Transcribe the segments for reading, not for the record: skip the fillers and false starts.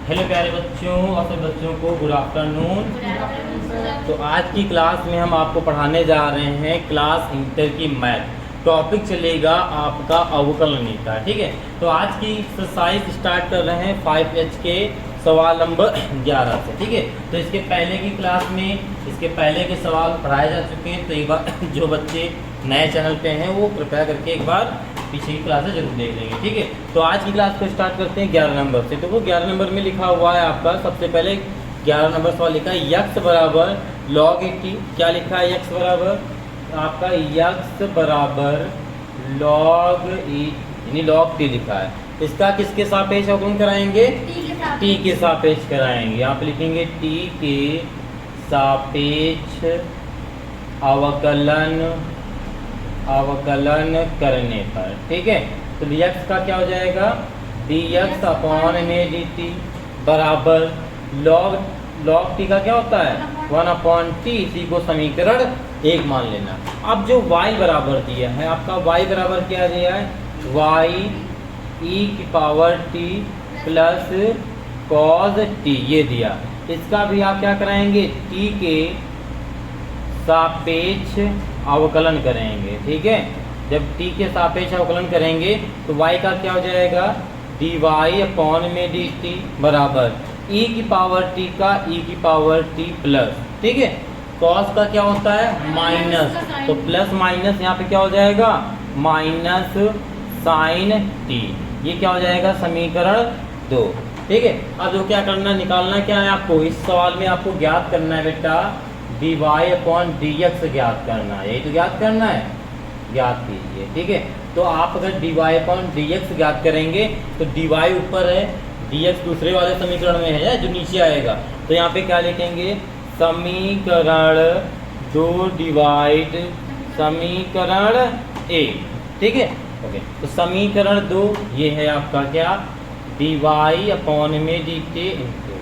Hello प्यारे बच्चों और सभी बच्चों को गुड आफ्टरनून। तो आज की क्लास में हम आपको पढ़ाने जा रहे हैं क्लास इंटर की मैथ। टॉपिक चलेगा आपका अवकलनीयता। ठीक है, तो आज की एक्सरसाइज स्टार्ट कर रहे हैं 5H के सवाल नंबर 11 से। ठीक है, तो इसके पहले की क्लास में इसके पहले के सवाल पढ़ाए जा चुके हैं। तो एक बार जो बच्चे नए चैनल पे हैं वो कृपया करके एक बार पीछे की क्लासेस जरूर देख लेंगे। ठीक है, तो आज की क्लास को स्टार्ट करते हैं 11 नंबर से। तो वो 11 नंबर में लिखा हुआ है आपका सबसे पहले 11 नंबर सवाल लिखा है यक्स बराबर log 80। क्या लिखा है यक्स बराबर आपका यक्स बराबर log यानी log t लिखा है। इसका किसके सापेक्ष अवकलन कराएंगे? t के सापेक्ष कराएंगे। आप लिखेंगे t के सापेक्ष अवकलन करने पर। ठीक है, तो dx का क्या हो जाएगा? dx अपॉन में dt बराबर log t का क्या होता है? 1/t। इसी को समीकरण 1 मान लेना। अब जो y बराबर दिया है आपका, y बराबर क्या दिया है? y e की power t plus cos t ये दिया। इसका भी आप क्या कराएंगे? t के सापेक्ष अवकलन करेंगे। ठीक है, जब t के सापेक्ष अवकलन करेंगे तो y का क्या हो जाएगा? dy अपॉन में dt बराबर e की पावर t का e की पावर t प्लस। ठीक है, cos का क्या होता है? माइनस, तो प्लस माइनस यहाँ पे क्या हो जाएगा? Minus sine t। ये क्या हो जाएगा? समीकरण 2। ठीक है, अब जो क्या करना, निकालना क्या है आपको? इस सवाल में आपको ज्ञात करना है बेटा dy अपॉन dx ज्ञात करना है। यही तो ज्ञात करना है, ज्ञात कीजिए। ठीक है, तो आप अगर dy अपॉन dx ज्ञात करेंगे तो dy ऊपर है, dx दूसरे वाले समीकरण में है जो नीचे आएगा। तो यहाँ पे क्या लिखेंगे? समीकरण 2 डिवाइड समीकरण 1। ठीक है, ओके, तो समीकरण 2 ये है आपका क्या? dy अपॉन में dt इंटू,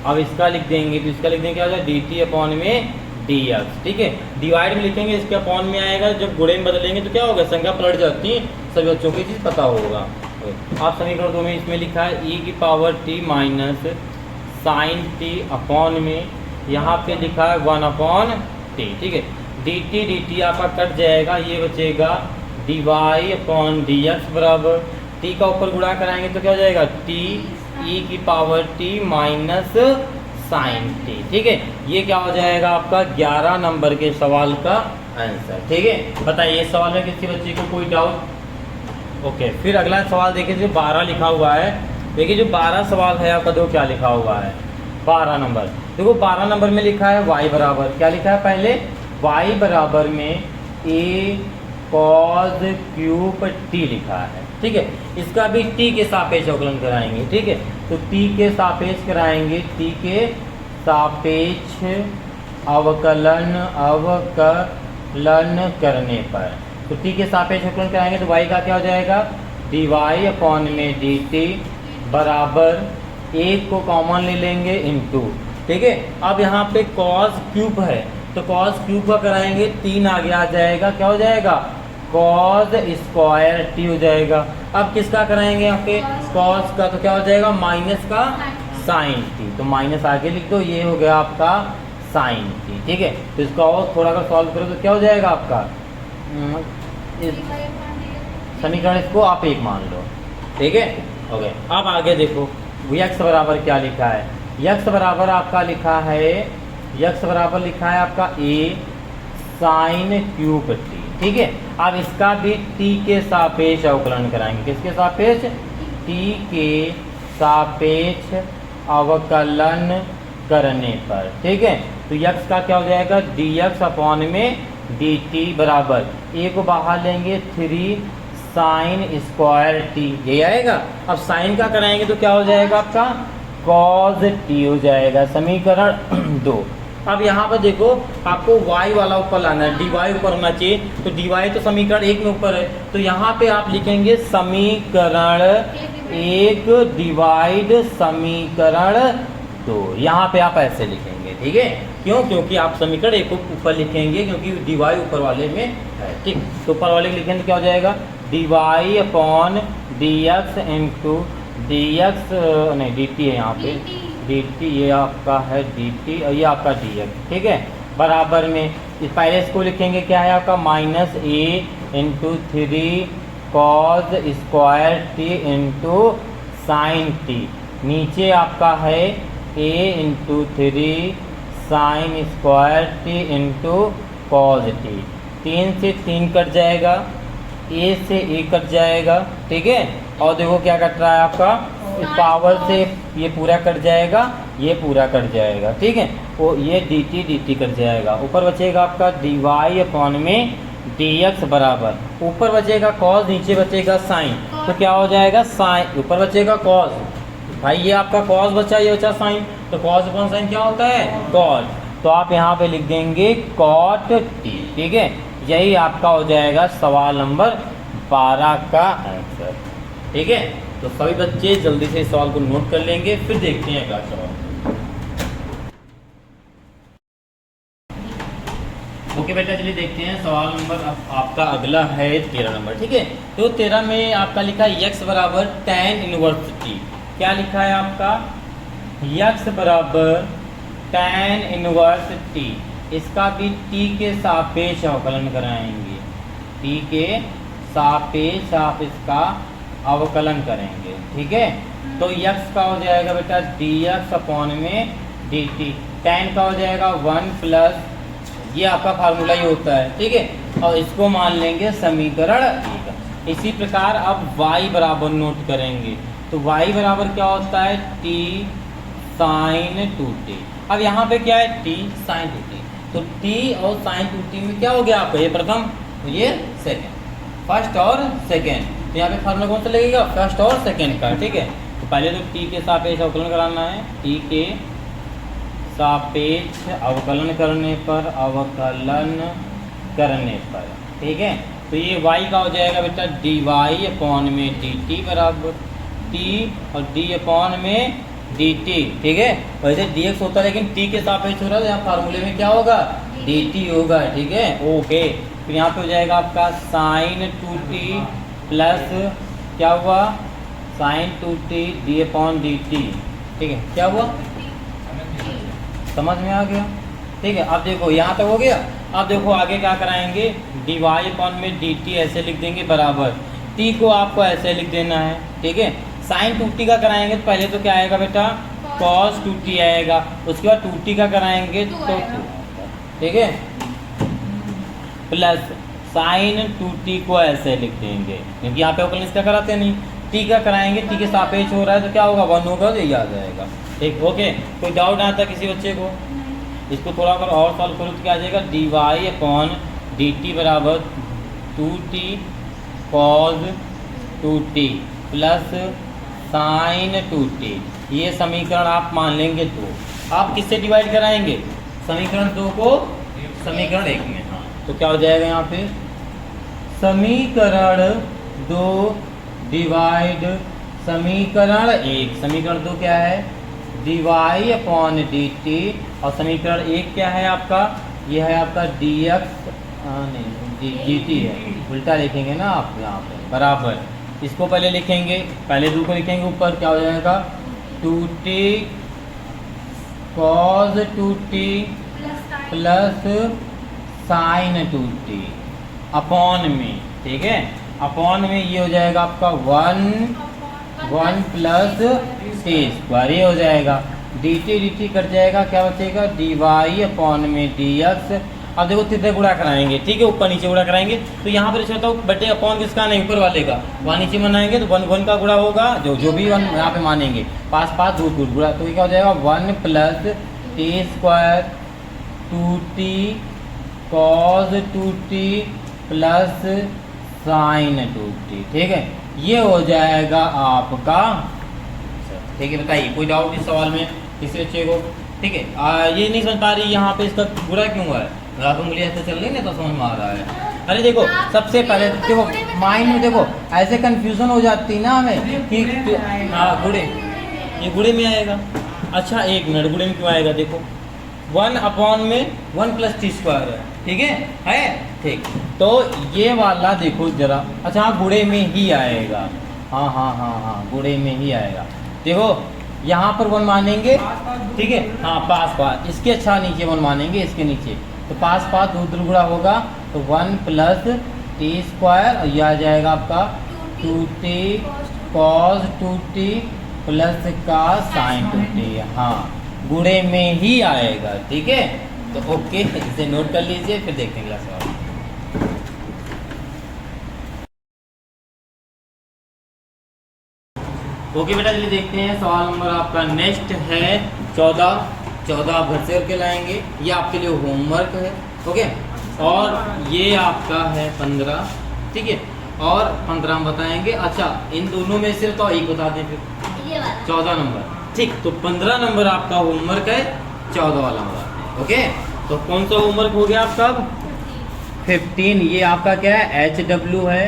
अब इसका लिख देंगे तो इसका लिख देंगे क्या हो जाएगा? dt अपॉन में dx। ठीक है, डिवाइड में लिखेंगे, इसके अपॉन में आएगा। जब गुणे में बदलेंगे तो क्या होगा? संख्या पलट जाती है, सभी बच्चों की चीज़ पता होगा। आप समीकरण 2 में इसमें लिखा है e की power t minus sine t upon में यहाँ पे लिखा है 1/t। ठीक है, dt आपका कट जाएगा, ये बचेगा dy अपॉन dx बराबर t का ऊपर गुणा कराएंगे तो क्या हो जाएगा? t e की power t minus sine t। ठीक है, ये क्या हो जाएगा आपका 11 नंबर के सवाल का आंसर। ठीक है, बताइए इस सवाल में किसी बच्चे को कोई डाउट? ओके, फिर अगला सवाल देखिए जो 12 लिखा हुआ है। देखिए जो 12 सवाल है आपका, दो क्या लिखा हुआ है? 12 नंबर। देखो 12 नंबर में लिखा है y बराबर, क्या लिखा है पहले? y बराबर में a cos क्यूब t लिखा है। ठीक है, इसका भी t के सापेक्ष अवकलन कराएंगे। ठीक है, तो t के सापेक्ष कराएंगे, t के सापेक्ष अवकलन करने पर। तो t के सापेक्ष अवकलन कराएंगे तो y का क्या हो जाएगा? dy अपॉन में dt बराबर 1 को कॉमन ले लेंगे इंटू। ठीक है, अब यहाँ पे cos क्यूब है तो cos क्यूब का कराएंगे, 3 आगे आ जाएगा, क्या हो जाएगा? cos स्क्वायर t हो जाएगा। अब किसका कराएंगे? यहाँ पे cos का, तो क्या हो जाएगा? माइनस का साइन t, तो माइनस आगे लिख दो, ये हो गया आपका साइन t। ठीक है, तो इसका और थोड़ा अगर सॉल्व करो तो क्या हो जाएगा आपका? इस समीकरण इसको आप 1 मान लो। ठीक है, ओके, अब आगे देखो यक्स बराबर क्या लिखा है? यक्स बराबर आपका लिखा है, यक्स बराबर लिखा है आपका a साइन क्यूब t। ठीक है, अब इसका भी t के सापेक्ष अवकलन कराएंगे। किसके सापेक्ष? t के सापेक्ष अवकलन करने पर। ठीक है, तो यक्स का क्या हो जाएगा? dx अपॉन में dt बराबर a को बाहर लेंगे 3 साइन स्क्वायर t, ये आएगा। अब साइन का कराएंगे तो क्या हो जाएगा आपका? cos t हो जाएगा, समीकरण 2। अब यहाँ पर देखो आपको y वाला ऊपर लाना है, dy ऊपर होना चाहिए। तो dy तो समीकरण 1 में ऊपर है, तो यहाँ पे आप लिखेंगे समीकरण 1 डिवाइड समीकरण 2। यहाँ पे आप ऐसे लिखेंगे। ठीक है, क्यों? क्योंकि आप समीकरण 1 को ऊपर लिखेंगे क्योंकि dy ऊपर वाले में है। ठीक, तो ऊपर वाले लिखेंगे तो क्या हो जाएगा? dy upon dx into D x नहीं डी टी है यहाँ पे, डी टी ये आपका है डी टी और ये आपका डी एक्स, ठीक है। बराबर में इस पहले इसको लिखेंगे क्या है आपका minus A into 3 cos square T into sine T, नीचे आपका है A into 3 sine square T into cos T, 3 से 3 कट जाएगा, ए से ए कट जाएगा, ठीक है। और देखो क्या कट रहा है आपका, इस पावर से ये पूरा कट जाएगा, ये पूरा कट जाएगा, ठीक है। वो ये डी टी कट जाएगा, ऊपर बचेगा आपका डी वाई अपॉन में डी एक्स बराबर, ऊपर बचेगा कॉस, नीचे बचेगा साइन, तो क्या हो जाएगा साइन, ऊपर बचेगा कॉस, भाई ये आपका कॉस बचा, ये बचा साइन, तो कॉस अपॉन साइन क्या होता है कॉट, तो आप यहाँ पे लिख देंगे कॉट टी, ठीक है। यही आपका हो जाएगा सवाल नंबर 12 का आंसर, ठीक है। तो सभी बच्चे जल्दी से इस सवाल को नोट कर लेंगे, फिर देखते हैं अगला सवाल। ओके बेटा चलिए देखते हैं सवाल नंबर आपका अगला है 13 नंबर, ठीक है। तो 13 में आपका लिखा है x बराबर tan इनवर्स टी, क्या लिखा है आपका x बराबर tan इनवर्स टी, इसका भी t के सापेक्ष अवकलन कराएंगे, t के सापेक्ष आप इसका अवकलन करेंगे, ठीक है। तो x का हो जाएगा बेटा dx अपॉन में dt, tan का हो जाएगा 1 प्लस, ये आपका फार्मूला ही होता है, ठीक है। और इसको मान लेंगे समीकरण 1। इसी प्रकार अब y बराबर नोट करेंगे, तो y बराबर क्या होता है t साइन 2t, अब यहाँ पे क्या है t साइन 2t, तो t और साइन 2t में क्या हो गया आपका, ये प्रथम ये सेकेंड, फर्स्ट और सेकेंड, तो यहाँ पे फार्मूला कौन सा लगेगा फर्स्ट और सेकेंड का, ठीक है। तो पहले तो t के सापेक्ष अवकलन कराना है, t के सापेक्ष अवकलन करने पर, ठीक है। तो ये y का हो जाएगा बेटा dy अपॉन में dt बराबर t और d अपॉन में dt, ठीक है। वैसे dx होता है लेकिन t के सापेक्ष हो रहा है, यहाँ फार्मूले में क्या होगा dt होगा, ठीक है। ओके, फिर यहाँ पे हो जाएगा आपका साइन 2t प्लस क्या हुआ sign 2t d upon dt, ठीक है। क्या हुआ समझ में आ गया, ठीक है। अब देखो यहाँ तक हो गया, अब देखो आगे क्या कराएंगे, dy अपॉन में dt ऐसे लिख देंगे बराबर, t को आपको ऐसे लिख देना है, ठीक है। साइन 2t का कराएंगे तो पहले तो क्या आएगा बेटा cos 2t आएगा, उसके बाद 2t का कराएंगे तो 2, ठीक है, प्लस साइन 2t को ऐसे लिख देंगे, क्योंकि यहाँ पे अवकलन इसका कराते नहीं, t का कराएंगे, t के सापेक्ष हो रहा है तो क्या होगा 1 होगा, तो ये आ जाएगा, ठीक। ओके, कोई डाउट आता किसी बच्चे को, इसको थोड़ा अगर और सॉल्व करो तो क्या आ जाएगा dy अपॉन dt बराबर 2t cos 2t plus sign 2t, ये समीकरण आप मान लेंगे 2, आप किससे डिवाइड कराएंगे समीकरण 2 को समीकरण 1 में, हाँ तो क्या हो जाएगा यहाँ पे समीकरण 2 डिवाइड समीकरण 1, समीकरण 2 क्या है dy अपॉन dt और समीकरण 1 क्या है आपका, ये है आपका dx, नहीं dt है, उल्टा लिखेंगे ना आप यहाँ पे बराबर, इसको पहले लिखेंगे, पहले 2 को लिखेंगे ऊपर, क्या हो जाएगा 2t cos 2t plus sign 2t upon में, ठीक है, अपॉन में ये हो जाएगा आपका 1 प्लस टी स्क्वायर, ये हो जाएगा dt कट जाएगा, क्या बचेगा dy अपॉन में dx। अब देखो तीसरे गुणा कराएंगे, ठीक है, ऊपर नीचे गुणा कराएंगे, तो यहाँ पर बताओ बटे अपॉन किसका नहीं ऊपर वाले का, वहाँ नीचे बनाएंगे तो 1 का गुणा होगा, जो भी 1 यहाँ पे मानेंगे, पास दूर गुणा, तो ये क्या हो जाएगा 1 plus T square 2t cos 2t plus sign 2t, ठीक है, ये हो जाएगा आपका, ठीक है। बताइए कोई डाउट इस सवाल में किसी बच्चे को, ठीक है। ये नहीं समझ पा रही यहाँ पे इसका बुरा क्यों हुआ है, आप उंगली ऐसे चल रही है तो समझ में आ रहा है। अरे देखो सबसे पहले देखो माइंड में देखो ऐसे कंफ्यूजन हो जाती है ना हमें कि गुड़े, ये गुड़े में आएगा, अच्छा 1 मिनट गुड़े में क्यों आएगा, देखो 1 अपॉन में 1 प्लस टी स्क्वायर है, ठीक है ठीक। तो ये वाला देखो जरा, अच्छा हाँ गुड़े में ही आएगा, हाँ, गुणे में ही आएगा। देखो यहाँ पर 1 मानेंगे, ठीक है, हाँ पास इसके अच्छा नीचे 1 मानेंगे, इसके नीचे तो पास दूर गुणा होगा तो 1 प्लस टी स्क्वायर, और यह आ जाएगा आपका 2t cos 2t प्लस का साइन 2t, हाँ गुणे में ही आएगा, ठीक है। तो ओके, इसे नोट कर लीजिए, फिर देखते हैं अगला सवाल। ओके बेटा, चलिए देखते हैं सवाल नंबर आपका नेक्स्ट है 14 आप घर से करके लाएंगे, ये आपके लिए होमवर्क है, ओके। और ये आपका है 15, ठीक है, और 15 हम बताएंगे। अच्छा, इन दोनों में से तो एक बता दें फिर 14 नंबर, ठीक। तो 15 नंबर आपका होमवर्क है, 14 वाला बताते हैं, ओके। तो कौन सा होमवर्क हो गया आपका? 15, ये आपका क्या है, HW है।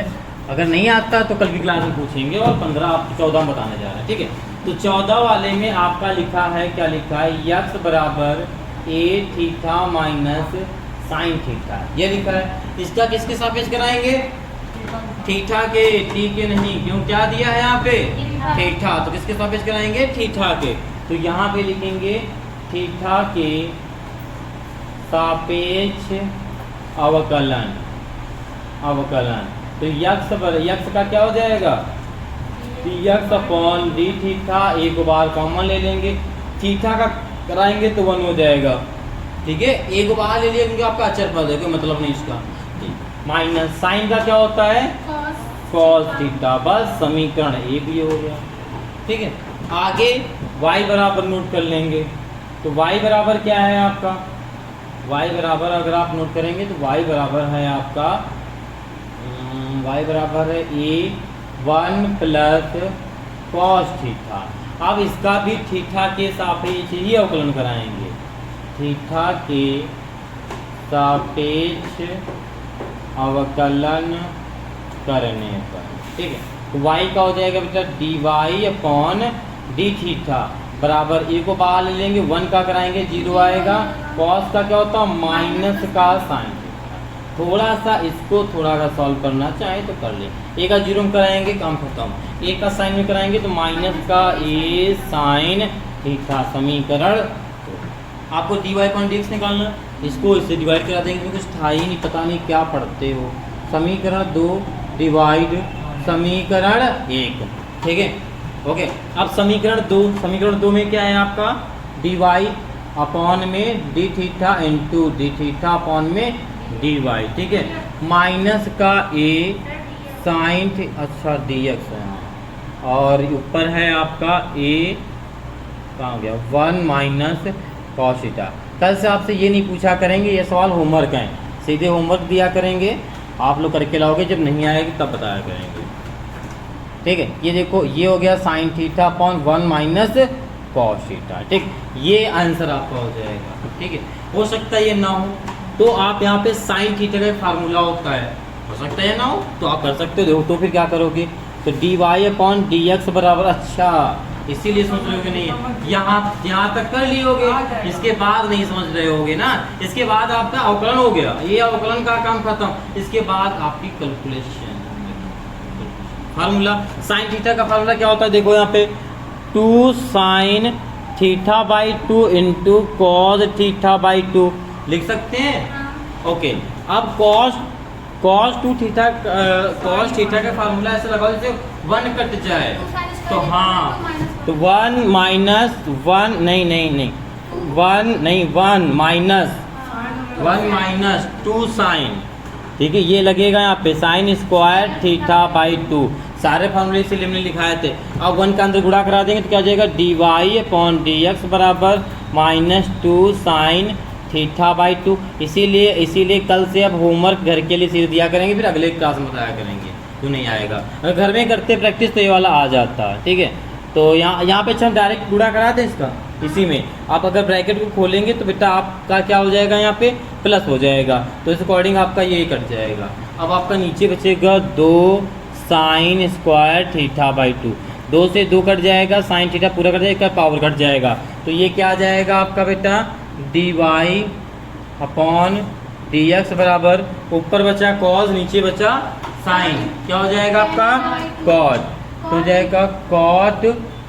अगर नहीं आता तो कल की क्लास में पूछेंगे, और 15 आपको 14 बताने जा रहे हैं, ठीक है। तो 14 वाले में आपका लिखा है, क्या लिखा है, यक्स बराबर a theta minus sine theta, ये लिखा है। इसका किसके सापेक्ष कराएंगे? थीटा के, टी के नहीं, क्यों, क्या दिया है यहाँ पे, थीटा, तो किसके सापेक्ष कराएंगे, थीटा के। तो यहाँ पे लिखेंगे थीटा के सापेक्ष अवकलन, तो यक्स का क्या हो जाएगा, यक्स अपॉन डी थीटा, एक बार कॉमन ले लेंगे, थीटा का कराएंगे तो 1 हो जाएगा, ठीक है, एक बार ले लिया क्योंकि आपका अचर पद है, कोई मतलब नहीं इसका, माइनस साइन का क्या होता है, कॉस थीटा, बस समीकरण 1 ये हो गया, ठीक है। आगे y बराबर नोट कर लेंगे, तो y बराबर क्या है आपका, y बराबर अगर आप नोट करेंगे तो y बराबर है आपका, y बराबर है a1 प्लस कॉस थीटा। अब इसका भी थीटा के सापेक्ष ही अवकलन कराएंगे, थीटा के सापेक्ष अवकलन करने पर, ठीक है। तो y का हो जाएगा बेटा dy अपॉन डी थीटा बराबर, ए को बाहर ले लेंगे, 1 का कराएंगे 0 आएगा, कॉस का क्या होता है, माइनस का साइन। थोड़ा सा इसको थोड़ा सा सॉल्व करना चाहे तो कर ले, ए का 0 में कराएंगे, काम खत्म, ए का साइन में कराएंगे तो माइनस का ए साइन थीटा, समीकरण। आपको dy अपॉन dx निकालना, इसको इससे डिवाइड करा देंगे, कुछ था ही नहीं, पता नहीं क्या पढ़ते हो। समीकरण 2 डिवाइड समीकरण 1, ठीक है, ओके। अब समीकरण 2 में क्या है आपका, dy अपॉन में D theta into D theta upon में dy, ठीक है, माइनस का a साइन, अच्छा dx है, और ऊपर है आपका a, कहाँ हो गया, 1 माइनस कॉस थीटा। कल से आपसे ये नहीं पूछा करेंगे, ये सवाल होमवर्क हैं, सीधे होमवर्क दिया करेंगे, आप लोग करके लाओगे, जब नहीं आएगी तब बताया करेंगे, ठीक है। ये देखो, ये हो गया sine theta upon 1 minus cos theta, ठीक, ये आंसर आपका हो जाएगा, ठीक है। हो सकता है ये ना हो, तो आप यहाँ पे साइन थीटा का फार्मूला होता है, हो सकता है ना हो, तो आप कर सकते हो। देखो तो फिर क्या करोगे, तो dy अपॉन dx बराबर, अच्छा इसीलिए समझ रहे हो कि नहीं, यहाँ तक कर लियोगे, इसके बाद नहीं समझ रहे होगे ना, इसके बाद आपका अवकलन हो गया, ये अवकलन का काम खत्म, इसके बाद आपकी कैलकुलेशन फार्मूला। साइन थीटा का फार्मूला क्या होता है, देखो यहाँ पे 2 sine theta by 2 into cos theta by 2 लिख सकते हैं, ओके। अब कॉस 2 थीटा, कॉस थीटा का फार्मूला ऐसे लगाओ जैसे 1 कट जाए, तो हाँ, तो 1 माइनस 1 नहीं 1 माइनस 2 साइन, ठीक है, ये लगेगा यहाँ पे साइन स्क्वायर थीटा बाई 2, सारे फार्मूले इसीलिए हमने लिखाए थे। अब 1 का अंदर गुणा करा देंगे तो क्या हो जाएगा, dy अपॉन dx बराबर माइनस 2 साइन थीटा बाई 2। इसीलिए कल से अब होमवर्क घर के लिए सीधे दिया करेंगे, फिर अगले क्लास में बताया करेंगे, तो नहीं आएगा, अगर घर में करते प्रैक्टिस तो ये वाला आ जाता है, ठीक है। तो यहाँ पे हम डायरेक्ट गुणा करा दें इसका, इसी में आप अगर ब्रैकेट को खोलेंगे तो बेटा आपका क्या हो जाएगा, यहाँ पे प्लस हो जाएगा, तो इस अकॉर्डिंग आपका ये कट जाएगा। अब आपका नीचे बचेगा 2 साइन स्क्वायर थीटा बाई 2, 2 से 2 कट जाएगा, साइन थीटा पूरा कट जाएगा, पावर कट जाएगा, तो ये क्या आ जाएगा आपका बेटा, dy अपॉन dx बराबर, ऊपर बचा कॉस, नीचे बचा साइन, क्या हो जाएगा आपका कॉट, तो हो जाएगा कॉट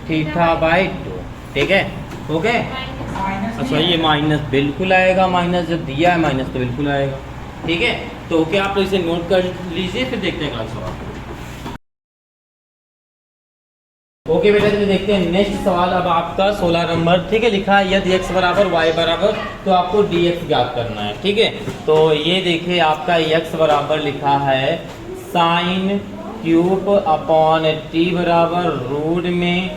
थीटा बाई 2। ठीक है, ओके। अच्छा, ये माइनस बिल्कुल आएगा, माइनस जब दिया है माइनस तो बिल्कुल आएगा। ठीक है, तो ओके, आप लोग इसे नोट कर लीजिए, फिर देखते हैं अगला सवाल। ओके बेटा, चलिए देखते हैं नेक्स्ट सवाल। अब आपका 16 नंबर, ठीक है, लिखा है यदि x बराबर y बराबर, तो आपको dx ज्ञात करना है। ठीक है, तो ये देखिए आपका x बराबर लिखा है साइन क्यूब अपॉन t बराबर रूट में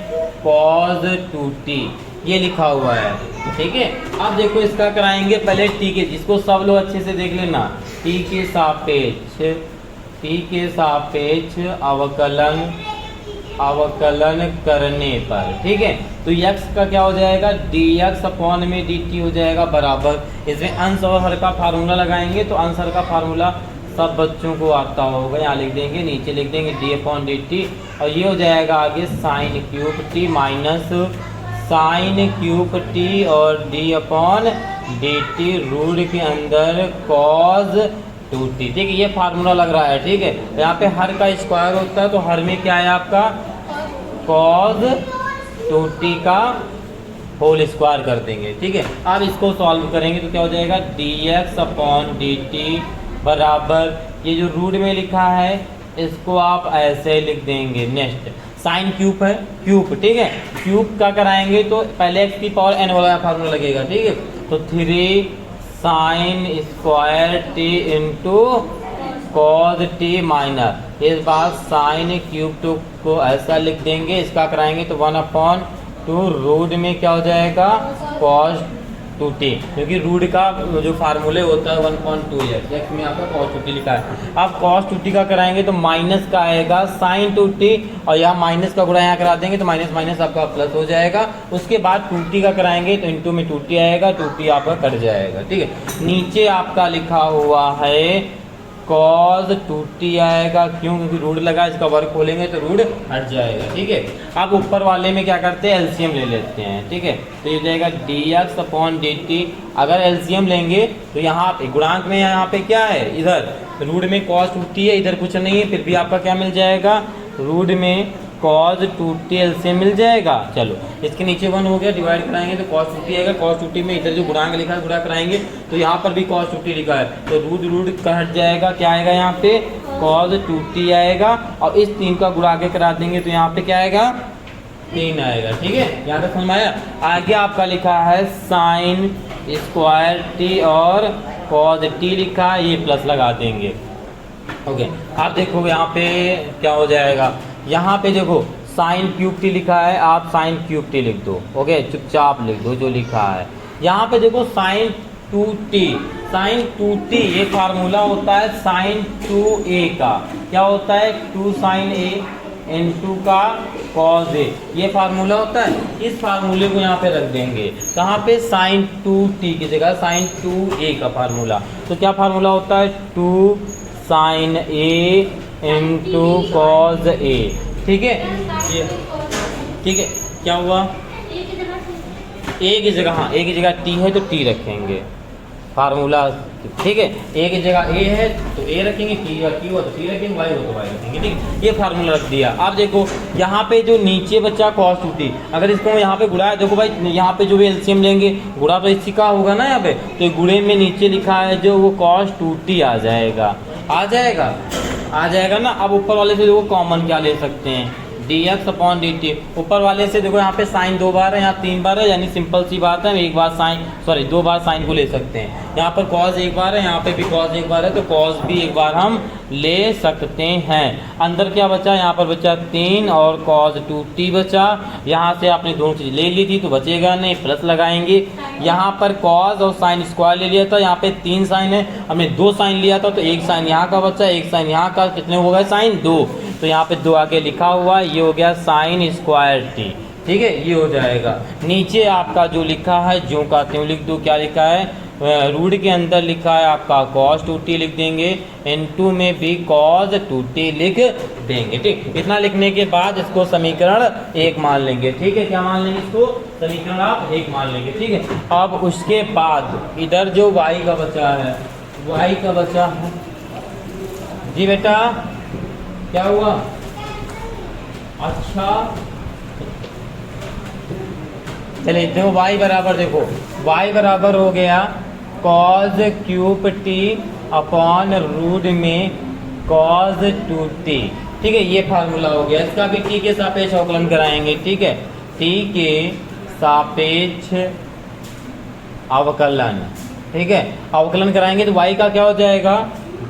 कॉस 2t, ये लिखा हुआ है। ठीक है, अब देखो इसका कराएंगे पहले t के, जिसको सब लोग अच्छे से देख लेना, t के सापेक्ष अवकलन करने पर। ठीक है, तो x का क्या हो जाएगा, dx अपॉन में dt हो जाएगा बराबर, इसमें अंश और हर का फार्मूला लगाएंगे, तो अंश हर का फार्मूला सब बच्चों को आता होगा, यहाँ लिख देंगे, नीचे लिख देंगे d अपॉन dt, और ये हो जाएगा आगे sine cube t minus sine cube t और d अपॉन dt रूट के अंदर कॉस 2t। ठीक है, ये फार्मूला लग रहा है। ठीक है, यहाँ पे हर का स्क्वायर होता है, तो हर में क्या है आपका कॉस 2t का होल स्क्वायर कर देंगे। ठीक है, अब इसको सॉल्व करेंगे तो क्या हो जाएगा, dx अपॉन dt बराबर, ये जो रूट में लिखा है इसको आप ऐसे लिख देंगे। नेक्स्ट साइन क्यूब है, क्यूब, ठीक है, क्यूब का कराएंगे तो पहले x की पावर n वाला फार्मूला लगेगा। ठीक है, तो 3 sine square t into cos t minus, इस बार साइन क्यूब टू को ऐसा लिख देंगे, इसका कराएंगे तो 1/2 रूट में क्या हो जाएगा कॉस 2t, क्योंकि रूट का जो फार्मूले होता है 1/2 x में आपका cos 2t लिखा है। अब cos 2t का कराएंगे तो माइनस का आएगा sin 2t, और यहाँ माइनस का गुणा यहाँ करा देंगे तो माइनस माइनस आपका प्लस हो जाएगा। उसके बाद 2t का कराएंगे तो इंटू में 2t आएगा, 2t आपका कट जाएगा। ठीक है, नीचे आपका लिखा हुआ है cos 2t आएगा, क्यों, क्योंकि रूट लगा, इसका वर्ग खोलेंगे तो रूट हट जाएगा। ठीक है, अब ऊपर वाले में क्या करते हैं, एलसीएम ले लेते हैं। ठीक है, तो ये जाएगा dx अपॉन dt, अगर एलसीएम लेंगे तो यहाँ पे गुणांक में यहाँ पे क्या है, इधर रूट में cos 2t है, इधर कुछ नहीं है, फिर भी आपका क्या मिल जाएगा, रूट में cos 2t एलसीएम मिल जाएगा। चलो, इसके नीचे 1 हो गया, डिवाइड कराएंगे तो cos 2t आएगा, cos 2t में इधर जो गुणांक लिखा है गुणा कराएंगे तो यहाँ पर भी cos 2t लिखा है, तो रूट कट जाएगा, क्या आएगा यहाँ पे cos 2t आएगा, और इस 3 का गुणा आगे करा देंगे तो यहाँ पे क्या आएगा 3 आएगा। ठीक है, यहाँ तक समझ में आया। आगे आपका लिखा है साइन स्क्वायर t और cos t लिखा है, ये प्लस लगा देंगे। ओके, आप देखो यहाँ पे क्या हो जाएगा, यहाँ पे देखो साइन क्यूब टी लिखा है, आप साइन क्यूब टी लिख दो। ओके, चुपचाप लिख दो जो लिखा है। यहाँ पे देखो साइन 2t, साइन 2t ये फार्मूला होता है साइन 2a का, क्या होता है 2 साइन a इंटू का कॉस a, ये फार्मूला होता है। इस फार्मूले को यहाँ पे रख देंगे, कहाँ पे, साइन 2t की जगह साइन 2a का फार्मूला। तो क्या फार्मूला होता है 2 sine a into cos a। ठीक है, ये ठीक है, क्या हुआ, a की जगह, हाँ a की जगह t है तो t रखेंगे फार्मूला। ठीक है, a की जगह a है तो a रखेंगे, t हुआ तो t रखेंगे, y हो तो y रखेंगे। ठीक, ये फार्मूला रख दिया। अब देखो यहाँ पे जो नीचे बच्चा cos 2t, अगर इसको यहाँ पे गुणा, देखो भाई यहाँ पे जो भी एलसीएम लेंगे गुणा तो इसी का होगा ना, यहाँ पे तो गुणे में नीचे लिखा है जो वो cos 2t आ जाएगा, आ जाएगा ना। अब ऊपर वाले से देखो कॉमन क्या ले सकते हैं, dx अपॉन dt, ऊपर वाले से देखो यहाँ पे साइन 2 बार है, यहाँ 3 बार है, यानी सिंपल सी बात है, एक बार साइन, सॉरी 2 बार साइन को ले सकते हैं। यहाँ पर cos 1 बार है, यहाँ पे भी cos 1 बार है, तो cos भी 1 बार हम ले सकते हैं। अंदर क्या बचा, यहाँ पर बचा 3 और cos 2t बचा, यहाँ से आपने दोनों चीज़ ले ली थी तो बचेगा नहीं, प्लस लगाएंगे। यहाँ पर cos और साइन स्क्वायर ले लिया था, यहाँ पे 3 साइन है, हमने 2 साइन लिया था तो 1 साइन यहाँ का बचा, 1 साइन यहाँ का, कितने हो गए साइन 2, तो यहाँ पे 2 आगे लिखा हुआ, ये हो गया साइन स्क्वायर t। ठीक है, ये हो जाएगा। नीचे आपका जो लिखा है जो का त्यों लिख दो, क्या लिखा है, रूट के अंदर लिखा है आपका cos 2t लिख देंगे, n2 में भी cos 2t लिख देंगे। ठीक, इतना लिखने के बाद इसको समीकरण 1 मान लेंगे। ठीक है, क्या मान लेंगे, इसको समीकरण आप 1 मान लेंगे। ठीक है, अब उसके बाद इधर जो y का बचा है, y का बचा है जी बेटा, क्या हुआ, अच्छा चलिए देखो y बराबर, देखो y बराबर हो गया cos cube T upon root में cos 2t। ठीक है, ये फार्मूला हो गया। इसका भी t के सापेक्ष अवकलन कराएंगे। ठीक है, t के सापेक्ष अवकलन। ठीक है, अवकलन कराएंगे तो y का क्या हो जाएगा,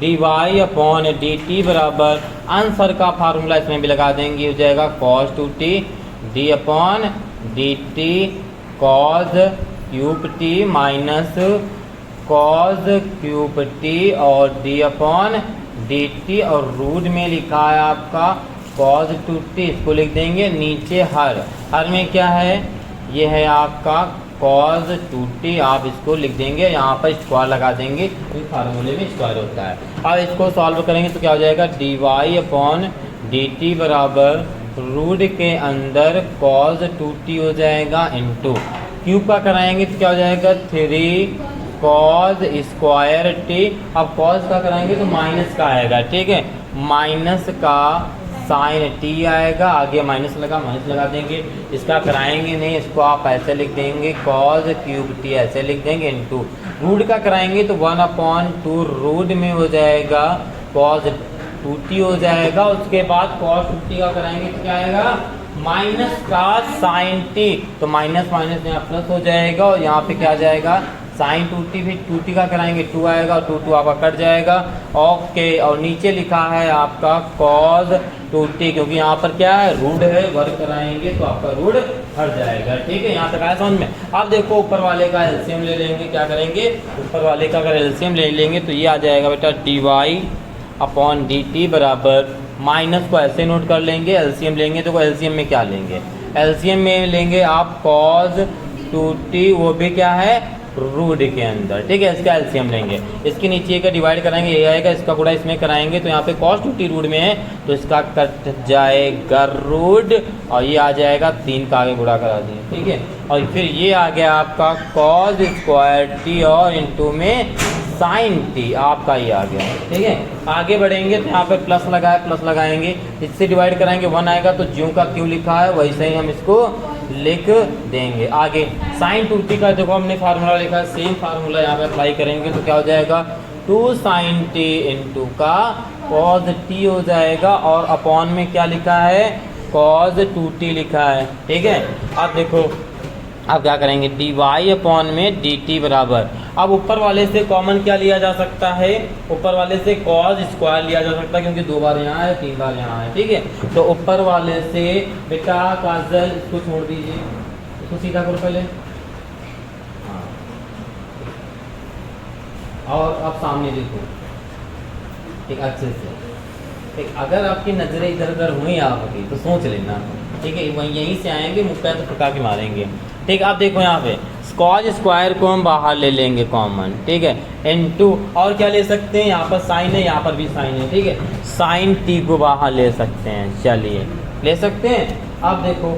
dy अपॉन dt बराबर आंसर का फार्मूला इसमें भी लगा देंगे, हो जाएगा cos 2t d upon dt cos cube T minus cos cube T और d अपॉन dt और रूट में लिखा है आपका cos 2t, इसको लिख देंगे। नीचे हर में क्या है, ये है आपका cos 2t, आप इसको लिख देंगे, यहाँ पर स्क्वायर लगा देंगे, तो फार्मूले में स्क्वायर होता है। अब इसको सॉल्व करेंगे तो क्या हो जाएगा, dy अपॉन dt बराबर रूट के अंदर cos 2t हो जाएगा इंटू क्यूब का कराएंगे तो क्या हो जाएगा 3 cos स्क्वायर t। अब cos का कराएंगे तो माइनस का आएगा। ठीक है, माइनस का साइन t आएगा, आगे माइनस लगा देंगे। इसका कराएंगे नहीं, इसको आप ऐसे लिख देंगे cos क्यूब t ऐसे लिख देंगे इंटू रूट का कराएंगे तो 1/2 रूट में हो जाएगा cos 2t हो जाएगा। उसके बाद cos 2t का कराएंगे तो क्या आएगा, माइनस का साइन t, तो माइनस माइनस यहाँ प्लस हो जाएगा और यहाँ पे क्या आ जाएगा साइन 2t, फिर 2t का कराएंगे 2 आएगा और 2 आपका कट जाएगा। ओके, और नीचे लिखा है आपका cos 2t, क्योंकि यहाँ पर क्या है रूट है, वर्ग कराएंगे तो आपका रूट हट जाएगा। ठीक है, यहाँ तक आया समझ में। अब देखो ऊपर वाले का एलसीएम ले लेंगे, क्या करेंगे ऊपर वाले का अगर एलसीएम ले लेंगे तो ये आ जाएगा बेटा dy अपॉन dt बराबर, माइनस को ऐसे नोट कर लेंगे, एलसीएम लेंगे तो एलसीएम में क्या लेंगे, एलसीएम में लेंगे आप cos 2t, वो भी क्या है रूट के अंदर। ठीक है, इसका एलसीएम लेंगे, इसके नीचे का डिवाइड कराएंगे, ये आएगा, इसका गुणा इसमें कराएंगे तो यहाँ पे cos 2t रूट में है तो इसका कट जाएगा रूट और ये आ जाएगा 3 का आगे गुणा करा दिए। ठीक है, और फिर ये आ गया आपका cos स्क्वायर t और इंटू में साइन t, आपका ये आ गया। ठीक है, आगे बढ़ेंगे तो यहाँ पे प्लस लगाएंगे, इससे डिवाइड कराएंगे 1 आएगा तो ज्यों का क्यों लिखा है वैसे ही हम इसको लिख देंगे। आगे साइन 2t का देखो हमने फार्मूला लिखा है, सेम फार्मूला यहाँ पे अप्लाई करेंगे तो क्या हो जाएगा 2 sin t इंटू का cos t हो जाएगा और अपॉन में क्या लिखा है cos 2t लिखा है। ठीक है, अब देखो अब क्या करेंगे dy अपॉन में dt बराबर, अब ऊपर वाले से कॉमन क्या लिया जा सकता है, ऊपर वाले से cos स्क्वायर लिया जा सकता है क्योंकि 2 बार यहाँ है 3 बार यहाँ है। ठीक है, तो ऊपर वाले से बेटा काजल इसको छोड़ दीजिए, इसको सीधा करो पहले, हाँ, और अब सामने देखो ठीक अच्छे से। ठीक, अगर आपकी नजरें इधर उधर हुई आपकी तो सोच लेना। ठीक है, वहीं यहीं से आएंगे मुक्का तो पका के मारेंगे। ठीक, आप देखो यहाँ पे cos स्क्वायर को हम बाहर ले लेंगे कॉमन। ठीक है, इनटू और क्या ले सकते हैं, यहाँ पर साइन है, यहाँ पर भी साइन है। ठीक है, साइन t को बाहर ले सकते हैं, चलिए ले सकते हैं। अब देखो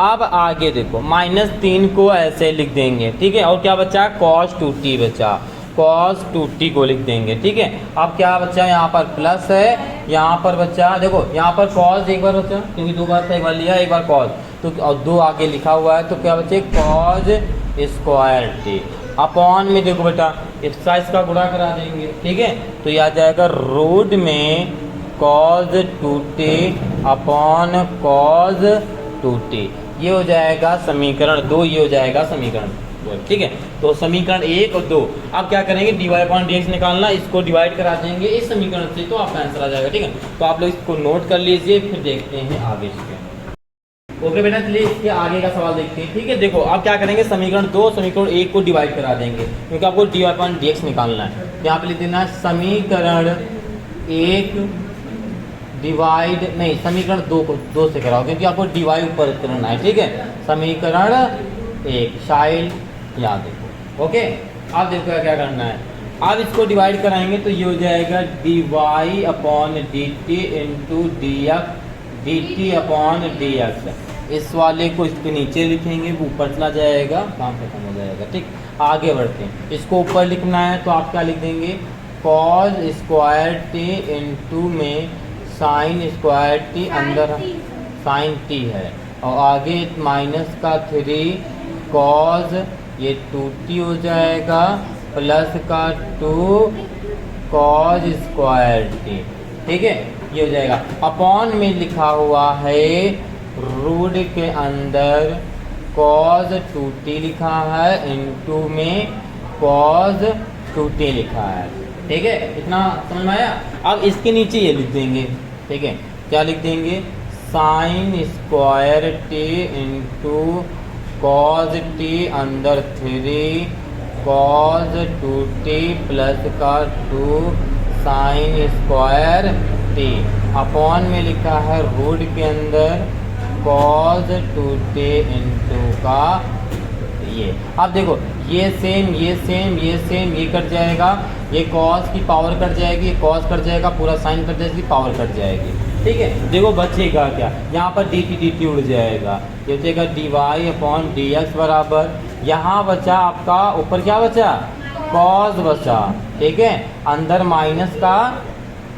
अब आगे देखो -3 को ऐसे लिख देंगे। ठीक है, और क्या बचा cos 2t बचा, cos 2t को लिख देंगे। ठीक है, अब क्या बचा यहाँ पर प्लस है, यहाँ पर बचा देखो यहाँ पर cos एक बार बचा क्योंकि 2 बार था, एक बार लिया एक बार cos, तो और 2 आगे लिखा हुआ है तो क्या बचे cos स्क्वायर t अपॉन में देखो बेटा इसका इसका गुणा करा देंगे। ठीक है, तो ये आ जाएगा रूट में cos 2t upon cos 2t, ये हो जाएगा समीकरण 2, ये हो जाएगा समीकरण 2। ठीक है, तो समीकरण 1 और 2। अब क्या करेंगे dy अपॉन dx निकालना, इसको डिवाइड करा देंगे इस समीकरण से तो आपका आंसर आ जाएगा। ठीक है, तो आप लोग इसको नोट कर लीजिए, फिर देखते हैं आगे इसके। ओके बेटा, चलिए इसके आगे का सवाल देखते हैं। ठीक है, देखो अब क्या करेंगे समीकरण 2 समीकरण 1 को डिवाइड करा देंगे क्योंकि आपको dy अपॉन dx निकालना है। यहाँ पे लिख देना समीकरण 1 डिवाइड नहीं समीकरण 2 को 2 से कराओ क्योंकि आपको dy ऊपर करना है। ठीक है, समीकरण 1 शाइल याद देखो। ओके, अब देखो क्या करना है, अब इसको डिवाइड कराएंगे तो ये हो जाएगा dy upon dt into dt upon dx। इस वाले को इसके नीचे लिखेंगे, वो ऊपर चला जाएगा, काम खत्म हो जाएगा। ठीक, आगे बढ़ते हैं, इसको ऊपर लिखना है तो आप क्या लिख देंगे cos स्क्वायर t इंटू में साइन स्क्वायर t अंदर साइन टी है, और आगे माइनस का 3 कॉज ये 2t हो जाएगा, प्लस का 2 कॉज स्क्वायर टी। ठीक है, ये हो जाएगा। अपॉन में लिखा हुआ है रूट के अंदर कॉज 2t लिखा है, इनटू में कॉज 2t लिखा है। ठीक है, इतना समझ में आया। अब इसके नीचे ये लिख देंगे। ठीक है, क्या लिख देंगे, sign square T into cos T अंदर 3 कॉज 2t प्लस का 2 साइन स्क्वायर टी, अपॉन में लिखा है रूट के अंदर कॉज 2t इंटू का ये। अब देखो ये सेम ये सेम ये सेम ये कट जाएगा, ये कॉस की पावर कट जाएगी, ये कॉस कट जाएगा, पूरा साइन कट जाएगी, पावर कट जाएगी। ठीक है, देखो बचेगा क्या, यहाँ पर dt उड़ जाएगा, ये बचेगा dy/dx बराबर, यहाँ बचा आपका ऊपर क्या बचा, कॉस बचा। ठीक है, अंदर माइनस का,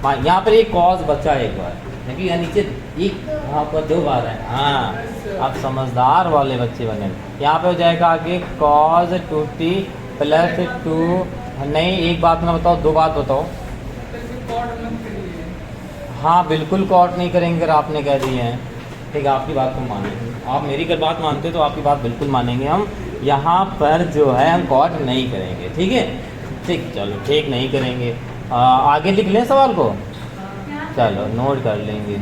यहाँ पर एक कॉस बचा एक बार, देखिए यहाँ नीचे एक वहाँ पर 2 बार है। हाँ, आप समझदार वाले बच्चे बने। यहाँ पे हो जाएगा आगे कॉस 2t प्लस 2, नहीं एक बात ना बताओ, 2 बात बताओ। हाँ बिल्कुल कॉट नहीं करेंगे अगर आपने कह दिए हैं। ठीक है, आपकी बात को मानेंगे, आप मेरी अगर बात मानते तो आपकी बात बिल्कुल मानेंगे हम। यहाँ पर जो है हम कॉट नहीं करेंगे। ठीक है, ठीक, चलो ठीक नहीं करेंगे। आगे लिख लें सवाल को, चलो नोट कर लेंगे।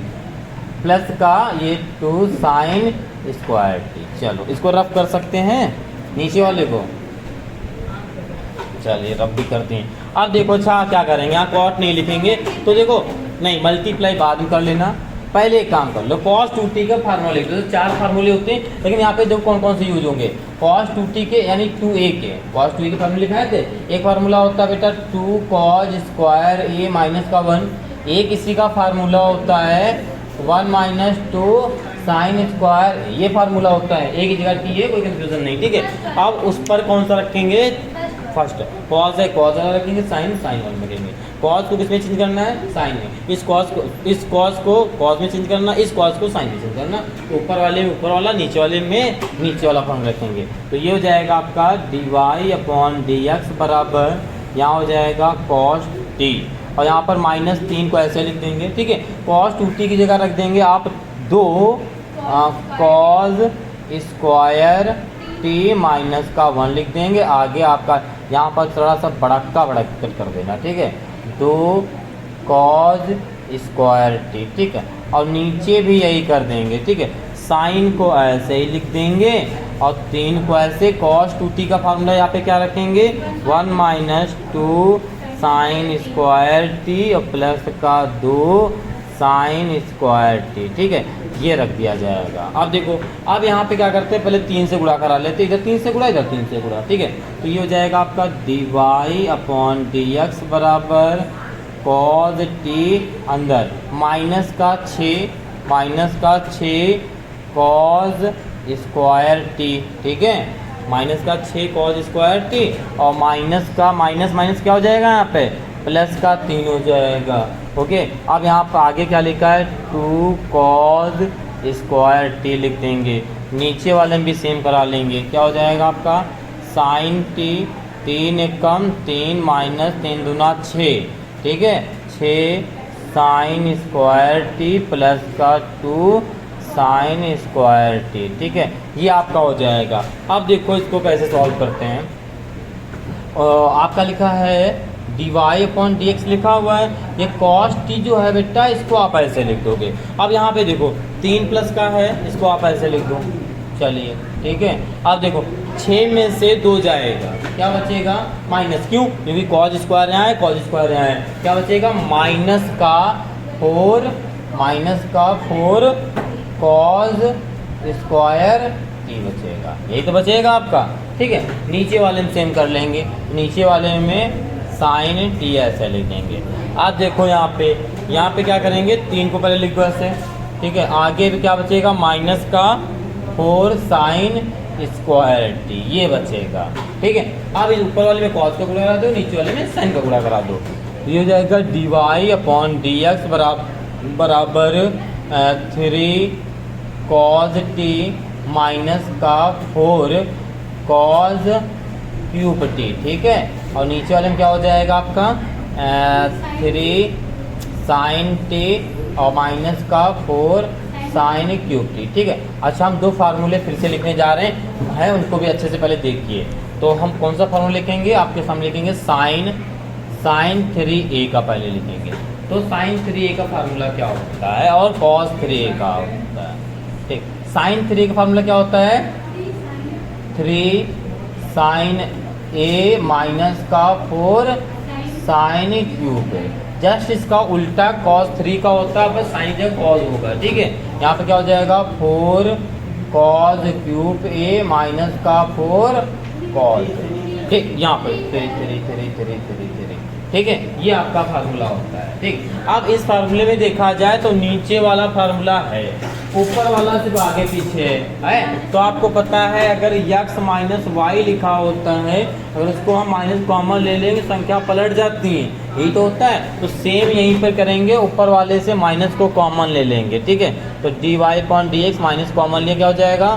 प्लस का ये 2 साइन स्क्वायर टी, चलो इसको रफ कर सकते हैं नीचे वाले को, चलिए रफ भी करते हैं। अब देखो अच्छा क्या करेंगे, यहाँ कॉट नहीं लिखेंगे तो देखो नहीं, मल्टीप्लाई बाद में कर लेना, पहले एक काम कर लो, cos 2t का फार्मूला लिख लो। तो 4 फार्मूले होते हैं, लेकिन यहाँ पे देखो कौन कौन से यूज होंगे, cos 2t के यानी 2a के, cos 2a के फार्मूले लिखाए थे। एक फार्मूला होता है बेटा 2 cos स्क्वायर a माइनस का 1, एक इसी का फार्मूला होता है 1 माइनस 2 साइन स्क्वायर, ये फार्मूला होता है, एक ही जगह की है, कोई कंफ्यूजन नहीं। ठीक है, अब उस पर कौन सा रखेंगे, फर्स्ट कॉस है, कॉस वाला रखेंगे, साइन साइन वाला रखेंगे। कॉस को किसमें चेंज करना है, साइन में, इस कॉस को कॉस में चेंज करना, इस कॉस को साइन में चेंज करना, तो ऊपर वाले में ऊपर वाला, नीचे वाले में नीचे वाला फॉर्म रखेंगे। तो ये हो जाएगा आपका dy/dx बराबर, यहाँ हो जाएगा cos t, और यहाँ पर -3 को ऐसे लिख देंगे। ठीक है, cos 2t की जगह रख देंगे आप 2 cos स्क्वायर t माइनस का 1 लिख देंगे। आगे आपका यहाँ पर थोड़ा सा बड़का कर देना। ठीक है, 2 cos स्क्वायर t। ठीक है, और नीचे भी यही कर देंगे। ठीक है, साइन को ऐसे ही लिख देंगे और 3 को ऐसे। cos 2t का फार्मूला यहाँ पे क्या रखेंगे, 1 माइनस 2 साइन स्क्वायर t और प्लस का 2 साइन स्क्वायर टी। ठीक है, ये रख दिया जाएगा। अब देखो, अब यहाँ पे क्या करते हैं, पहले 3 से गुणा करा लेते, इधर 3 से गुणा, इधर 3 से गुणा। ठीक है, तो ये हो जाएगा आपका dy/dx बराबर cos t, अंदर माइनस का 6 cos स्क्वायर t। ठीक है, माइनस का 6 cos स्क्वायर t और माइनस का माइनस क्या हो जाएगा यहाँ पे, प्लस का 3 हो जाएगा। ओके, अब यहाँ पर आगे क्या लिखा है, 2 cos स्क्वायर t लिख देंगे। नीचे वाले में भी सेम करा लेंगे, क्या हो जाएगा आपका साइन t, 3 एक कम 3 माइनस 3 दूना 6। ठीक है, 6 साइन स्क्वायर t प्लस का 2 साइन स्क्वायर t। ठीक है, ये आपका हो जाएगा। अब देखो इसको कैसे सॉल्व करते हैं। आपका लिखा है dy/dx लिखा हुआ है, ये cos t जो है बेटा, इसको आप ऐसे लिख दोगे। अब यहाँ पे देखो 3 प्लस का है, इसको आप ऐसे लिख दो। चलिए ठीक है, अब देखो 6 में से 2 जाएगा, क्या बचेगा, माइनस, क्यों, क्योंकि cos स्क्वायर यहाँ है, cos स्क्वायर यहाँ है, क्या बचेगा, माइनस का 4 cos स्क्वायर t बचेगा, यही तो बचेगा आपका। ठीक है, नीचे वाले में सेम कर लेंगे, नीचे वाले में साइन t ऐसे लिख देंगे। अब देखो यहाँ पे क्या करेंगे, 3 को पहले लिख दो ऐसे। ठीक है, आगे भी क्या बचेगा, माइनस का 4 साइन स्क्वायर t, ये बचेगा। ठीक है, अब इस ऊपर वाले में cos का गुणा करा दो, नीचे वाले में साइन का गुणा करा दो, ये हो जाएगा dy/dx बराबर 3 कॉज टी माइनस का 4 कॉज क्यूब टी, ठीक है। और नीचे वाले में क्या हो जाएगा आपका 3 साइन टी और माइनस का 4 साइन क्यूब टी, ठीक है। अच्छा, हम दो फार्मूले फिर से लिखने जा रहे हैं, उनको भी अच्छे से पहले देखिए। तो हम कौन सा फार्मूला लिखेंगे, आपके सामने लिखेंगे साइन 3a का पहले लिखेंगे। तो साइन 3a का फार्मूला क्या होता है और कॉस 3a का होता है, ठीक। साइन 3a का फार्मूला क्या होता है, 3 साइन a माइनस का 4 साइन क्यूब है। जस्ट इसका उल्टा cos 3 का होता है, बस साइन जब cos होगा, ठीक है। यहाँ पे क्या हो जाएगा 4 cos क्यूब a माइनस का 4 cos, ठीक। यहाँ पे 3, ठीक है। ये आपका फार्मूला होता है, ठीक। अब इस फार्मूले में देखा जाए तो नीचे वाला फार्मूला है, ऊपर वाला सिर्फ आगे पीछे है। तो आपको पता है अगर x माइनस वाई लिखा होता है, अगर उसको हम माइनस कॉमन ले लेंगे संख्या पलट जाती है, यही तो होता है। तो सेम यहीं पर करेंगे, ऊपर वाले से माइनस को कॉमन ले लेंगे, ठीक है। तो D Y upon D X minus common लिया क्या हो जाएगा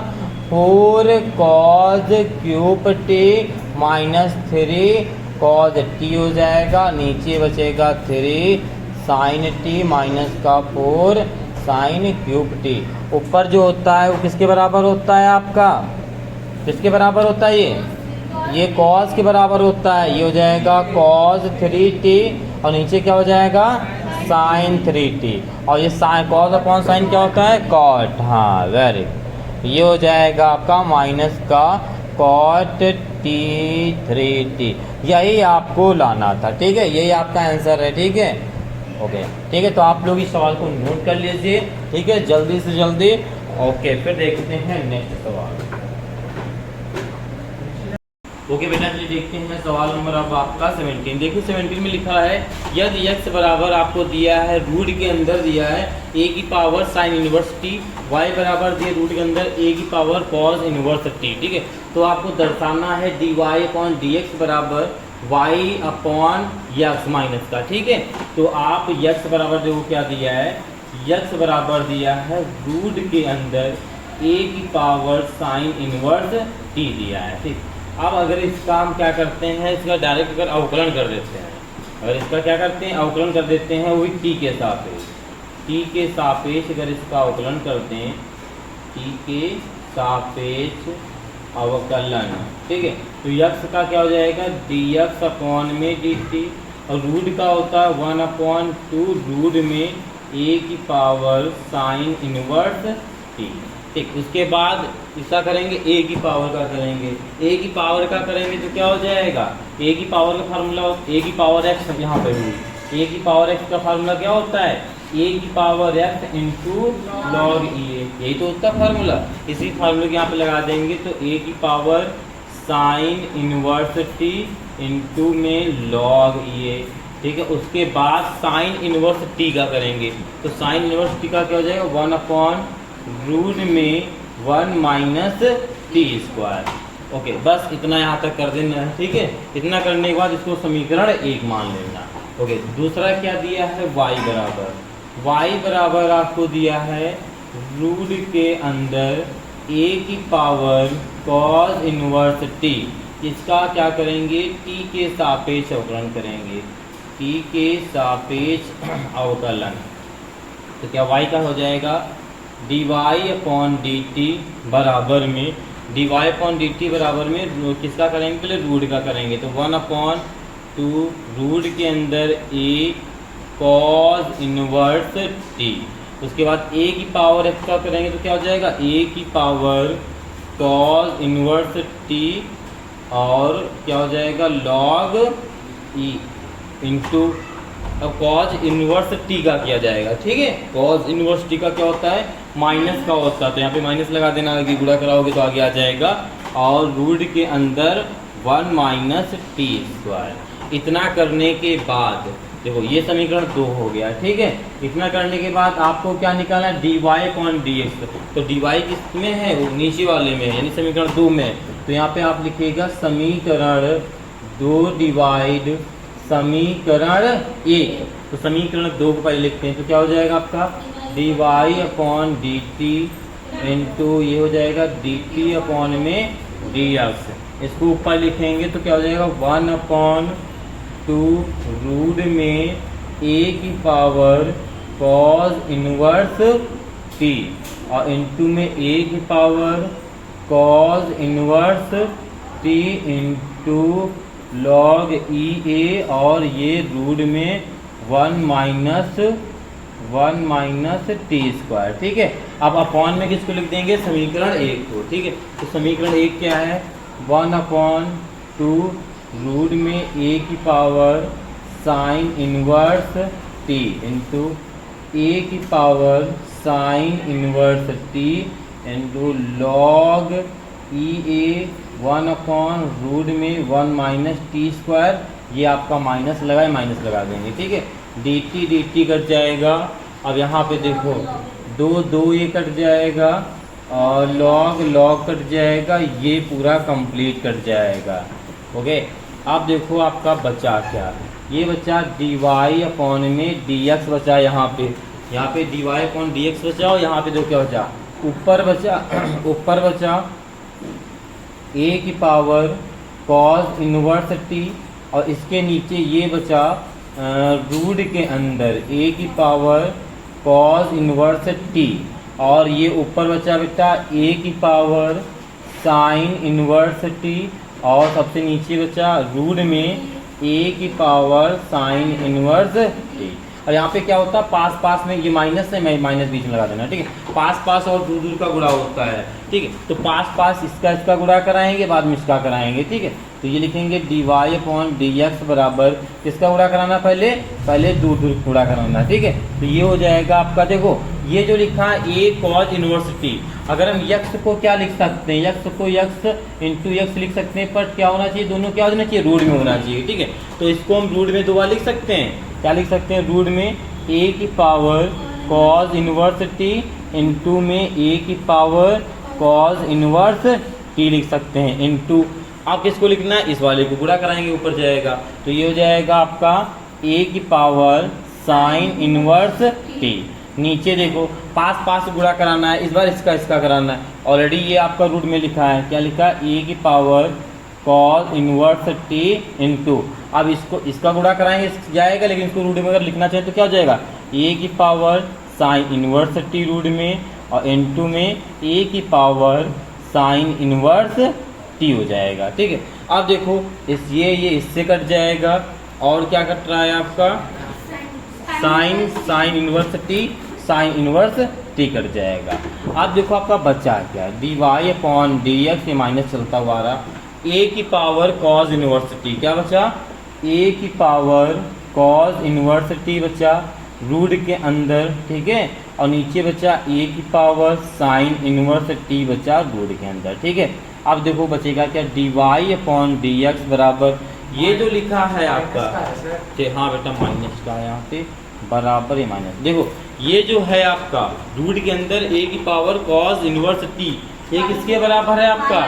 4 cos cube T minus 3 cos T हो जाएगा। नीचे बचेगा 3 साइन टी माइनस का 4 साइन क्यूब टी। ऊपर जो होता है वो किसके बराबर होता है, आपका किसके बराबर होता है, ये कॉस के बराबर होता है। ये हो जाएगा कॉस 3t और नीचे क्या हो जाएगा साइन 3t। और ये साइन कॉस अपॉन साइन क्या होता है कॉट, हाँ वेरी गुड। ये हो जाएगा आपका माइनस का कॉट टी 3t। यही आपको लाना था, ठीक है। यही आपका आंसर है, ठीक है। ओके, ठीक है। तो आप लोग इस सवाल को नोट कर लीजिए, ठीक है, जल्दी से जल्दी। ओके, फिर देखते हैं नेक्स्ट सवाल। ओके बेटा, चलिए देखते हैं सवाल नंबर अब आपका 17। देखिए 17 में लिखा है यदि x बराबर आपको दिया है रूट के अंदर दिया है a की power sine inverse t, y बराबर दिए रूट के अंदर a की पावर कॉस इनवर्स t, ठीक है। तो आपको दर्शाना है dy अपॉन dx बराबर y अपॉन x माइनस का, ठीक है। तो आप x बराबर देखो क्या दिया है, x बराबर दिया है रूट के अंदर a की पावर साइन इनवर्स t दिया है, ठीक। अब अगर इसका हम क्या करते हैं, इसका डायरेक्ट अगर अवकलन कर देते हैं, अगर इसका क्या करते हैं अवकलन कर देते हैं वही t के सापेक्ष, t के सापेक्ष अगर इसका अवकलन करते हैं, t के सापेक्ष अवकलन, ठीक है। तो x का क्या हो जाएगा dx अपॉन में dt और रूट का होता है 1/2 रूट में a की पावर साइन इनवर्स t, ठीक। उसके बाद इसका करेंगे a की पावर का करेंगे, a की पावर का करेंगे तो क्या हो जाएगा a की पावर का फार्मूला a की पावर x, यहाँ पे हुई a की पावर x का फार्मूला क्या होता है a की power x into log e, यही तो होता है फार्मूला। इसी फार्मूले के यहाँ पे लगा देंगे तो a की power sine inverse t into में लॉग e, ठीक है। उसके बाद साइन इनवर्स t का करेंगे तो साइन इनवर्स t का क्या हो जाएगा 1/रूट में 1 माइनस टी स्क्वायर। ओके, बस इतना यहाँ तक कर देना है, ठीक है। इतना करने के बाद इसको समीकरण 1 मान लेना। ओके, दूसरा क्या दिया है y बराबर आपको दिया है रूट के अंदर a की पावर कॉस इनवर्स t। इसका क्या करेंगे t के सापेक्ष अवकलन करेंगे, t के सापेक्ष अवकलन। तो क्या y का हो जाएगा dy अपॉन dt बराबर में dy अपॉन dt बराबर में किसका करेंगे पहले रूट का करेंगे तो 1/2 रूट के अंदर a कॉस इनवर्स t। उसके बाद a की पावर x का करेंगे तो क्या हो जाएगा a की पावर कॉस इनवर्स t और क्या हो जाएगा लॉग e इंटू, अब कॉज इनवर्स टी का किया जाएगा, ठीक है। कॉज इनवर्स टी का क्या होता है माइनस का होता है, तो यहाँ पे माइनस लगा देना, आगे गुणा कराओगे तो आगे आ जाएगा। और रूट के अंदर 1 माइनस टी स्क्वायर। इतना करने के बाद देखो ये समीकरण 2 हो गया, ठीक है। इतना करने के बाद आपको क्या निकालना है D Y upon D X. तो डी वाई किस में है वो नीचे वाले में है, यानी समीकरण 2 में। तो यहाँ पे आप लिखिएगा समीकरण 2 डिवाइड समीकरण 1। तो समीकरण 2 को पहले लिखते हैं तो क्या हो जाएगा आपका D Y upon D T into ये हो जाएगा डी टी अपॉन में डी एक्स। इसको ऊपर लिखेंगे तो क्या हो जाएगा 1/2 रूट में ए की पावर कॉस इनवर्स टी और इंटू में ए की power cos inverse T into log e A और ये रूट में 1 - टी स्क्वायर। ठीक है, अब अपॉन में किसको लिख देंगे, समीकरण 1 को। ठीक है, तो समीकरण 1 क्या है, 1/2 रूट में ए की power sine inverse T into A की power sine inverse T into log e A 1/रूट में 1 - टी स्क्वायर। ये आपका माइनस लगाए, माइनस लगा देंगे। ठीक है, डी टी कट जाएगा। अब यहाँ पे देखो 2 ये कट जाएगा और लॉग कट जाएगा, ये पूरा कंप्लीट कट जाएगा। ओके, अब देखो आपका बचा क्या, ये बचा डी वाई अपॉन में डी एक्स बचा। यहाँ पे D Y upon D X बचा और यहाँ पे देखो क्या बचा, ऊपर बचा ए की पावर कॉस इनवर्स टी और इसके नीचे ये बचा रूट के अंदर ए की पावर कॉस इनवर्स टी और ये ऊपर बचा बेटा ए की पावर साइन इनवर्स टी और सबसे नीचे बचा रूट में ए की पावर साइन इनवर्स टी। और यहाँ पे क्या होता है, पास में ये माइनस है, मैं माइनस बीच में लगा देना। ठीक है, पास और दूर का गुणा होता है। ठीक है, तो पास इसका गुणा कराएंगे, बाद में इसका कराएंगे। ठीक है, तो ये लिखेंगे D Y upon D X बराबर किसका गुणा कराना, पहले दूर गुणा कराना। ठीक है, तो ये हो जाएगा आपका, देखो ये जो लिखा है ए कॉज इनवर्स टी, अगर हम यक्स को क्या लिख सकते हैं, यक्स को यक्स इंटू यक्स लिख सकते हैं, पर क्या होना चाहिए, दोनों क्या होना चाहिए, रूट में होना चाहिए। ठीक है, तो इसको हम रूट में 2 बार लिख सकते हैं। क्या लिख सकते हैं, रूट में ए की power cos inverse T into में ए की पावर कॉज इनवर्स टी लिख सकते हैं इंटू, आप किसको लिखना है, इस वाले को गुणा कराएंगे, ऊपर जाएगा। तो ये हो जाएगा आपका ए की पावर साइन इनवर्स टी। नीचे देखो पास गुणा कराना है, इस बार इसका कराना है। ऑलरेडी ये आपका रूट में लिखा है, क्या लिखा है, ए की power cos inverse T into, अब इसका गुणा कराएंगे, जाएगा, लेकिन इसको रूट में अगर लिखना चाहें तो क्या हो जाएगा, ए की power sine inverse T root में और इंटू में ए की पावर साइन इनवर्स टी हो जाएगा। ठीक है, अब देखो ये इससे कट जाएगा और क्या कट रहा है आपका, साइन इनवर्स टी कट जाएगा। अब देखो आपका बचा क्या, D Y upon D X, ये माइनस चलता हुआ रहा, ए की पावर कॉज इनवर्स टी, क्या बचा, ए की पावर कॉज इनवर्स टी बचा रूट के अंदर। ठीक है, और नीचे बचा ए की पावर साइन इनवर्स टी बचा रूट के अंदर। ठीक है, अब देखो बचेगा क्या, D Y upon D X बराबर ये जो लिखा है आपका, हाँ बेटा माइनस का है यहाँ पे, बराबर है माइनस। देखो ये जो है आपका रूट के अंदर ए की पावर कॉस इनवर्स टी, ये किसके बराबर है आपका,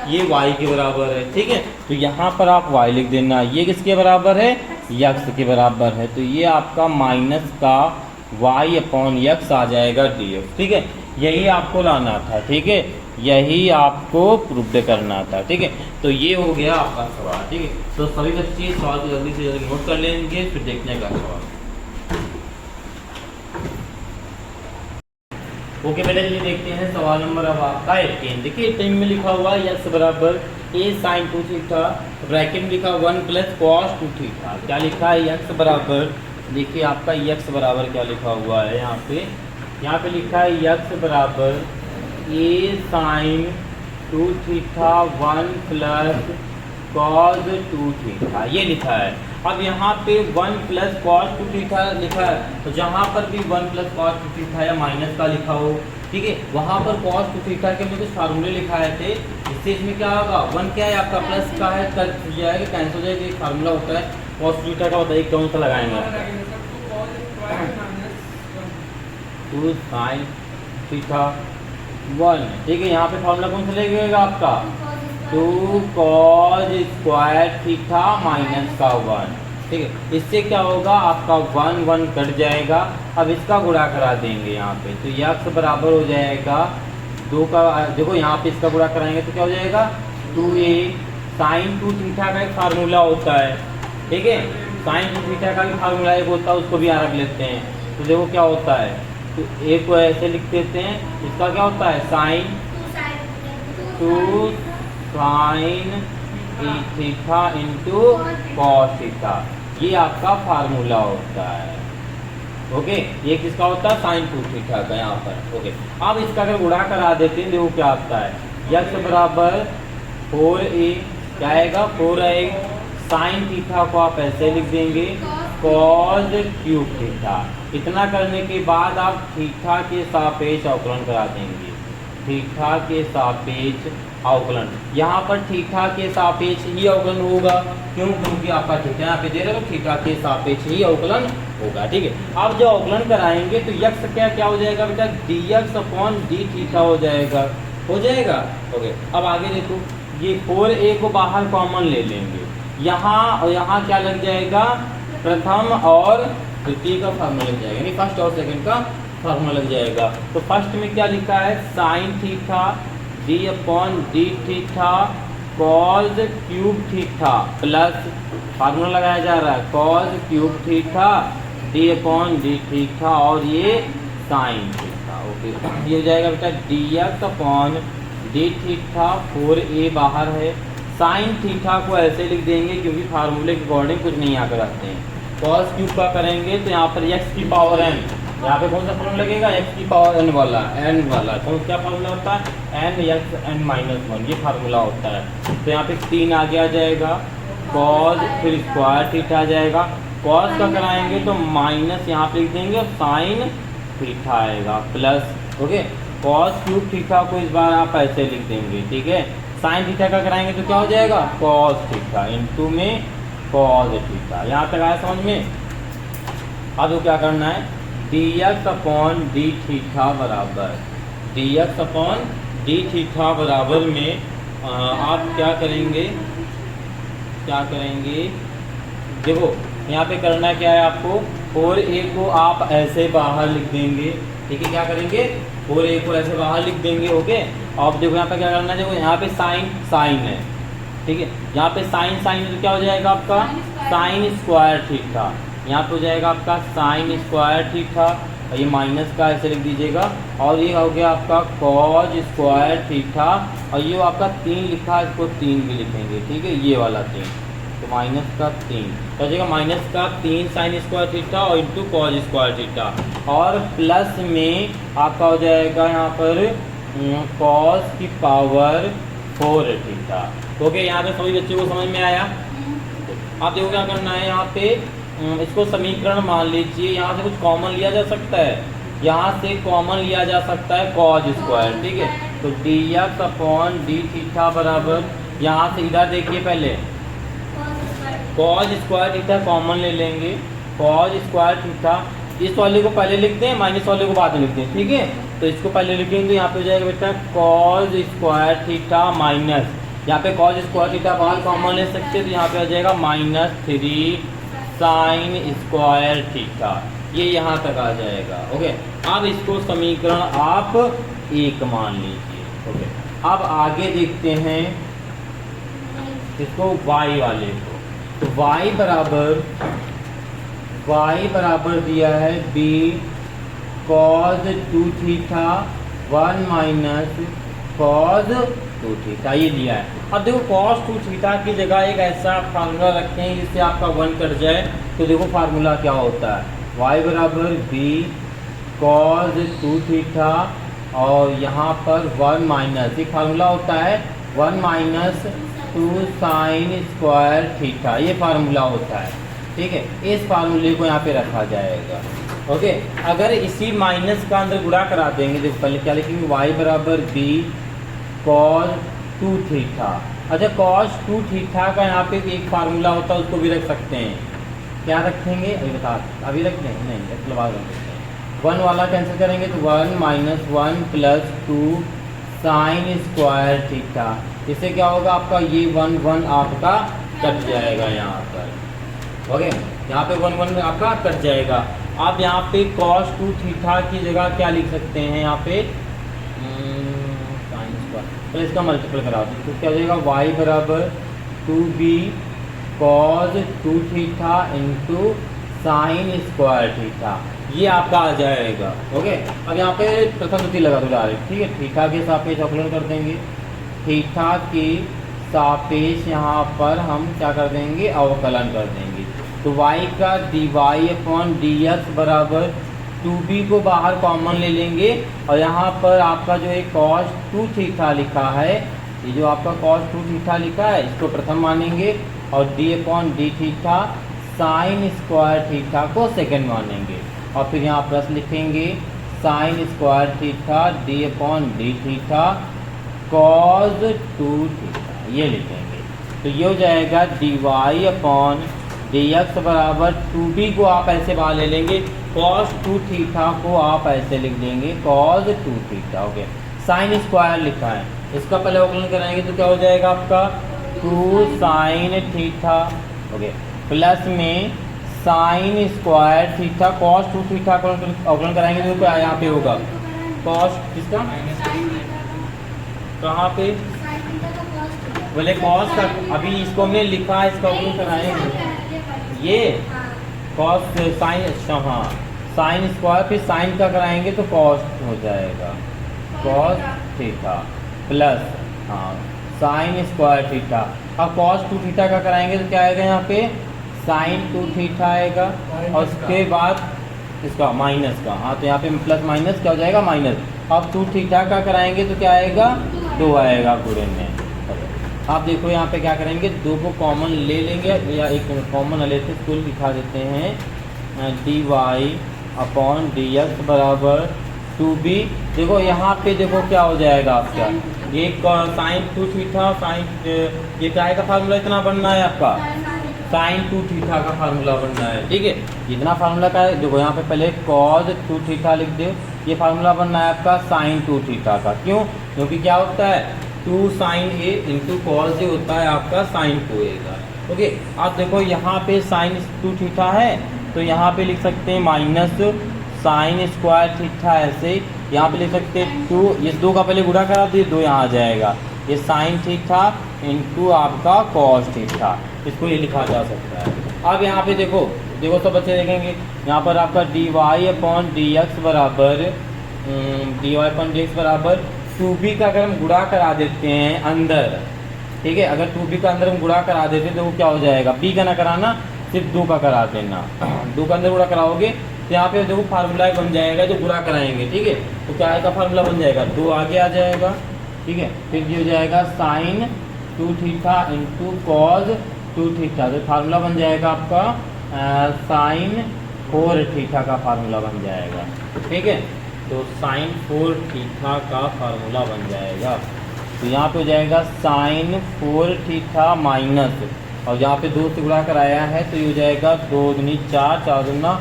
ये y के बराबर है। ठीक है, तो यहाँ पर आप y लिख देना, ये किसके बराबर है, x के बराबर है। तो ये आपका माइनस का y अपॉन x आ जाएगा dx। ठीक है, यही आपको लाना था। ठीक है, यही आपको प्रूव करना था। ठीक है, तो ये हो गया आपका सवाल। ठीक है, तो सभी बच्चे सवाल को जल्दी से जल्दी नोट कर लेंगे, फिर देखने का सवाल। ओके बेटा, चलिए देखते हैं सवाल नंबर अब आपका 18। देखिए 18 में लिखा हुआ x बराबर a साइन 2 थीटा, ब्रैकेट में लिखा 1 प्लस कॉस 2 थीटा। क्या लिखा है, x बराबर, देखिए आपका x बराबर क्या लिखा हुआ है, यहाँ पे लिखा है x बराबर a sine 2 theta 1 plus cos 2 theta, ये लिखा है। अब यहाँ पे 1 प्लस कॉस 2 थीटा लिखा है, तो जहाँ पर भी 1 प्लस कॉस 2 थीटा या माइनस का लिखा हो, ठीक है, वहाँ पर कॉस 2 थीटा के हमने कुछ फार्मूले लिखाए थे। इससे इसमें क्या होगा, 1 क्या है आपका, प्लस का है, कट जाएगा, कैंसिल हो जाएगा। एक फार्मूला होता है कॉस 2 थीटा का, बताइए कौन सा लगाएंगे, 2 साइन थीटा 1। ठीक है, यहाँ पे फार्मूला कौन सा लगेगा आपका, 2 कॉस स्क्वायर थीटा माइनस का 1। ठीक है, इससे क्या होगा आपका 1 कट जाएगा। अब इसका गुणा करा देंगे यहाँ पे, तो x बराबर हो जाएगा 2 का देखो यहाँ पे इसका गुणा कराएंगे तो क्या हो जाएगा 2a साइन 2 थीटा का एक फार्मूला होता है, ठीक है। साइन 2 थीटा का भी फार्मूला एक होता है, उसको भी यहाँ रख लेते हैं। तो देखो क्या होता है, तो a को ऐसे लिख देते हैं, इसका क्या होता है sine 2 sine theta into cos theta, ये आपका फार्मूला होता है। ओके, ये किसका होता है साइन 2 थीटा का यहाँ पर। ओके, अब इसका अगर गुणा करा देते हैं देखो क्या आता है, x बराबर 4a क्या आएगा 4a साइन थीटा को आप ऐसे लिख देंगे कॉस क्यूब थीटा। इतना करने के बाद आप थीटा के सापेक्ष अवकलन करा देंगे, थीटा के सापेक्ष अवकलन। यहाँ पर थीटा के सापेक्ष ही अवकलन होगा, क्यों, क्योंकि आपका थीटा यहाँ पे दे रहे हो, थीटा के सापेक्ष ही अवकलन होगा, ठीक है। अब जो अवकलन कराएंगे तो यक्स क्या हो जाएगा बेटा dx अपॉन डी थीटा हो जाएगा, हो जाएगा। ओके, अब आगे देखो, ये 4a को बाहर कॉमन ले लेंगे, यहाँ और यहाँ क्या लग जाएगा, प्रथम और द्वितीय का फार्मूला लग जाएगा, यानी फर्स्ट और सेकंड का फार्मूला लग जाएगा। तो फर्स्ट में क्या लिखा है sine theta d upon D theta cos cube theta plus formula लगाया जा रहा है cos cube theta d upon D theta और ये साइन थीटा। ओके, ये हो जाएगा बेटा dx upon D theta 4a बाहर है, साइन थीटा को ऐसे लिख देंगे क्योंकि फार्मूले के अकॉर्डिंग कुछ नहीं आकर रखते हैं। कॉस क्यूब का करेंगे तो यहाँ पर x की पावर n, यहाँ पे कौन सा फॉर्मूला लगेगा x की पावर n वाला, कौन क्या फार्मूला होता है n x n माइनस 1, ये फार्मूला होता है। तो यहाँ पे 3 आगे आ जाएगा, कॉस फिर स्क्वायर थीटा आ जाएगा, कॉस का कराएंगे तो माइनस यहाँ पे लिख देंगे और साइन थीटा आएगा plus. Okay, cos cube theta को इस बार आप ऐसे लिख देंगे, ठीक है। साइन थीटा का कराएंगे तो क्या हो जाएगा कॉस थीटा इंटू में कॉस थीटा। यहाँ तक आया समझ में। अब तो क्या करना है dx अपॉन डी थीटा बराबर dx अपॉन डी थीटा बराबर में आप क्या करेंगे देखो यहाँ पे करना क्या है आपको, 4a को आप ऐसे बाहर लिख देंगे, ठीक है। क्या करेंगे 4a को ऐसे बाहर लिख देंगे। ओके, अब देखो यहाँ पे क्या करना है, देखो यहाँ पे साइन है, ठीक है। यहाँ पे साइन तो क्या हो जाएगा आपका साइन स्क्वायर थीटा, यहाँ पे हो जाएगा आपका साइन स्क्वायर थीटा और ये माइनस का ऐसे लिख दीजिएगा, और ये हो गया आपका कॉस स्क्वायर थीटा और ये आपका 3 लिखा है, इसको 3 भी लिखेंगे, ठीक है, ये वाला 3, तो माइनस का 3 तो हो जाएगा माइनस का 3 साइन स्क्वायर थीटा और इंटू कॉस स्क्वायर थीटा, और प्लस में आपका हो जाएगा यहाँ पर कॉस की पावर 4 थीटा। ओके, यहाँ पे सभी बच्चों को समझ में आया। आप देखो क्या करना है, यहाँ पे इसको समीकरण मान लीजिए, यहाँ से कुछ कॉमन लिया जा सकता है, यहाँ से कॉमन लिया जा सकता है कॉस स्क्वायर, ठीक है। तो dx अपॉन डी थीटा बराबर, यहाँ से इधर देखिए पहले कॉस स्क्वायर थीटा कॉमन ले लेंगे, कॉस स्क्वायर थीटा, इस वाले को पहले लिखते हैं, माइनस वाले को बाद में लिखते हैं, ठीक है। तो इसको पहले लिखेंगे तो यहाँ पे हो जाएगा बेटा कॉस स्क्वायर थीटा माइनस, यहाँ पे कॉस स्क्वायर थीटा बाहर कॉमन ले सकते हैं तो यहाँ पे आ जाएगा -3 साइन स्क्वायर थीटा, ये यहाँ तक आ जाएगा। ओके, अब इसको समीकरण आप 1 मान लीजिए। ओके, अब आगे देखते हैं इसको y वाले को, तो y बराबर दिया है b cos 2 theta 1 minus cos 2 theta, ये दिया है। अब देखो cos 2 थीटा की जगह एक ऐसा फार्मूला रखते हैं जिससे आपका 1 कट जाए, तो देखो फार्मूला क्या होता है, y बराबर b cos 2 थीटा और यहाँ पर 1 माइनस, एक फार्मूला होता है 1 माइनस 2 साइन स्क्वायर थीटा, ये फार्मूला होता है, ठीक है। इस फार्मूले को यहाँ पे रखा जाएगा। ओके, अगर इसी माइनस का अंदर गुणा करा देंगे, देखो पहले क्या लिखेंगे y बराबर b cos 2 थीटा। अच्छा, cos 2 थीटा का यहाँ पे एक फार्मूला होता है, उसको भी रख सकते हैं, क्या रखेंगे अभी बता, अभी रख दें नहीं मतलब बाद में रखते हैं। 1 वाला कैंसिल करेंगे तो 1 minus 1 plus 2 sine square theta, इससे क्या होगा आपका ये 1 आपका कट जाएगा यहाँ पर। ओके, यहाँ पे 1 आपका कट जाएगा। आप यहाँ पे cos 2 थीटा की जगह क्या लिख सकते हैं, यहाँ पे पहले इसका मल्टीपल करा दो तो क्या हो जाएगा y बराबर 2b cos 2 theta into sine square theta, ये आपका आ जाएगा। ओके, अब यहाँ पे प्रथम द्वितीय लगा दो डायरेक्ट, ठीक है। थीटा के सापेक्ष अवकलन कर देंगे, थीटा के सापेक्ष यहाँ पर हम क्या कर देंगे, अवकलन कर देंगे। तो y का dy अपॉन dx बराबर 2b को बाहर कॉमन ले लेंगे और यहाँ पर आपका जो एक cos 2 थीटा लिखा है, ये जो आपका cos 2 थीटा लिखा है इसको प्रथम मानेंगे और d upon D theta sine square theta को सेकंड मानेंगे और फिर यहाँ प्लस लिखेंगे sine square theta D upon D theta cos 2 theta, ये लिखेंगे। तो ये हो जाएगा dy अपॉन dx बराबर 2b को आप ऐसे बाहर ले लेंगे, cos 2 थीटा को आप ऐसे लिख देंगे cos 2 theta. Okay, sine square लिखा है, इसका पहले अवकलन कराएंगे तो क्या हो जाएगा आपका 2 साइन थीटा। ओके, प्लस में sine square theta cos 2 theta को अवकलन कराएंगे तो क्या यहाँ पे होगा cos, किसका कहाँ पे, बोले cos का, अभी इसको हमने लिखा है, इसका अवकलन कराएंगे ये cos साइन, हाँ साइन स्क्वायर फिर साइन का कराएंगे तो cos हो जाएगा cos थीटा प्लस हाँ साइन स्क्वायर थीटा। अब cos 2 थीटा का कराएंगे तो क्या आएगा यहाँ पे साइन 2 थीटा आएगा और उसके बाद इसका माइनस का, हाँ तो यहाँ पे प्लस माइनस क्या हो जाएगा माइनस। अब 2 थीटा का कराएंगे तो क्या आएगा 2 आएगा पूरे में। आप देखो यहाँ पे क्या करेंगे, 2 को कॉमन ले लेंगे या एक कॉमन लेते इसको लिखा देते हैं dy अपॉन dx बराबर 2b। देखो यहाँ पे देखो क्या हो जाएगा आपका, ये साइन 2 थीटा साइन, ये क्या का फार्मूला इतना बनना है आपका साइन 2 थीटा का फार्मूला बनना है, ठीक है। इतना फार्मूला का है, देखो यहाँ पे पहले cos 2 थीटा लिख दो, ये फार्मूला बनना है आपका साइन 2 थीटा का। क्यों, क्योंकि क्या होता है 2 sign A into cos A होता है आपका साइन 2a का। ओके, आप देखो यहाँ पे साइन 2 थीटा है तो यहाँ पे लिख सकते हैं माइनस साइन स्क्वायर थीटा, ऐसे यहाँ पे लिख सकते हैं 2, ये 2 का पहले गुणा करा दिए 2 यहाँ आ जाएगा, ये साइन थीटा इंटू आपका कॉस थीटा, इसको ये लिखा जा सकता है। अब यहाँ पे देखो देखो सब बच्चे देखेंगे यहाँ पर आपका dy अपॉन dx बराबर 2b का अगर हम गुणा करा देते हैं अंदर, ठीक है, अगर 2b का अंदर हम गुणा करा देते हैं तो वो क्या हो जाएगा, b का ना कराना सिर्फ 2 का करा देना, 2 का अंदर गुणा कराओगे तो यहाँ पे देखो फार्मूला बन जाएगा जो गुणा कराएंगे, ठीक है। तो क्या आएगा फार्मूला बन जाएगा 2 आगे आ जाएगा, ठीक है, फिर ये हो जाएगा sine 2 theta into cos 2 theta, तो फार्मूला बन जाएगा आपका साइन 4 थीटा का फार्मूला बन जाएगा, ठीक है। तो साइन 4 थीटा का फार्मूला बन जाएगा। तो यहाँ पे हो जाएगा साइन 4 थीटा माइनस, और यहाँ पे 2 से गुणा कराया है तो ये हो जाएगा 2 दूनी 4, 4 दूना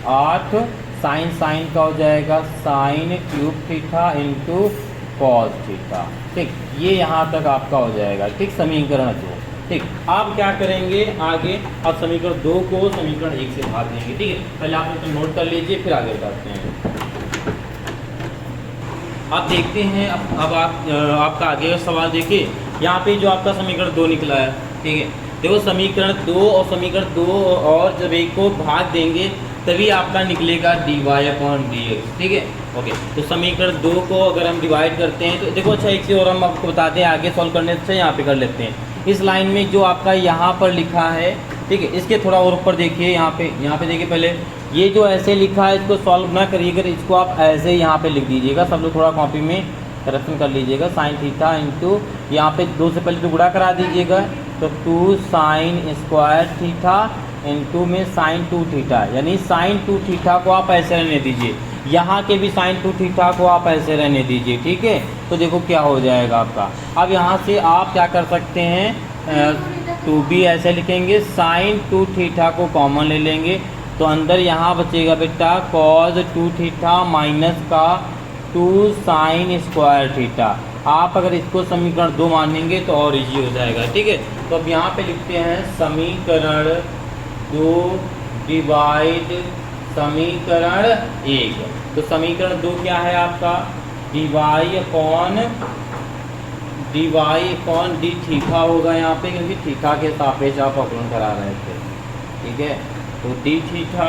8, साइन साइन का हो जाएगा sine cube theta into cos theta, ठीक। ये यहाँ तक आपका हो जाएगा, ठीक, समीकरण 2, ठीक। आप क्या करेंगे आगे, आप समीकरण 2 को समीकरण 1 से भाग देंगे, ठीक है। पहले आप इसको नोट कर लीजिए फिर आगे बढ़ते हैं। आप देखते हैं अब आपका आगे का सवाल देखिए, यहाँ पे जो आपका समीकरण 2 निकला है, ठीक है। देखो समीकरण 2 और समीकरण 2 और जब एक को भाग देंगे तभी आपका निकलेगा dy अपॉन dx, ठीक है। ओके, तो समीकरण 2 को अगर हम डिवाइड करते हैं तो देखो अच्छा एक चीज़ और हम आपको बताते हैं, आगे सॉल्व करने से यहाँ पे कर लेते हैं। इस लाइन में जो आपका यहाँ पर लिखा है, ठीक है, इसके थोड़ा और ऊपर देखिए, यहाँ पे देखिए पहले ये जो ऐसे लिखा है इसको सॉल्व ना करिएगा, इसको आप ऐसे यहाँ पे लिख दीजिएगा, सब लोग थोड़ा कॉपी में करेक्शन कर लीजिएगा। साइन थीटा इंटू यहाँ पे 2 से पहले तो गुणा करा दीजिएगा, तो 2 साइन स्क्वायर थीटा इंटू में साइन 2 थीटा, यानी साइन 2 थीटा को आप ऐसे रहने दीजिए, यहाँ के भी साइन 2 थीटा को आप ऐसे रहने दीजिए, ठीक है। तो देखो क्या हो जाएगा आपका, अब यहाँ से आप क्या कर सकते हैं 2b ऐसे लिखेंगे, साइन 2 थीटा को कॉमन ले लेंगे तो अंदर यहाँ बचेगा बेटा कॉस 2 थीटा माइनस का 2 साइन स्क्वायर थीटा। आप अगर इसको समीकरण 2 मानेंगे तो और इजी हो जाएगा, ठीक है। तो अब यहाँ पे लिखते हैं समीकरण 2 डिवाइड समीकरण 1। तो समीकरण 2 क्या है आपका, dy upon D Y upon D theta होगा यहाँ पे, क्योंकि थीटा के सापेक्ष आप अवकलन करा रहे थे, ठीक है। तो डी थीटा,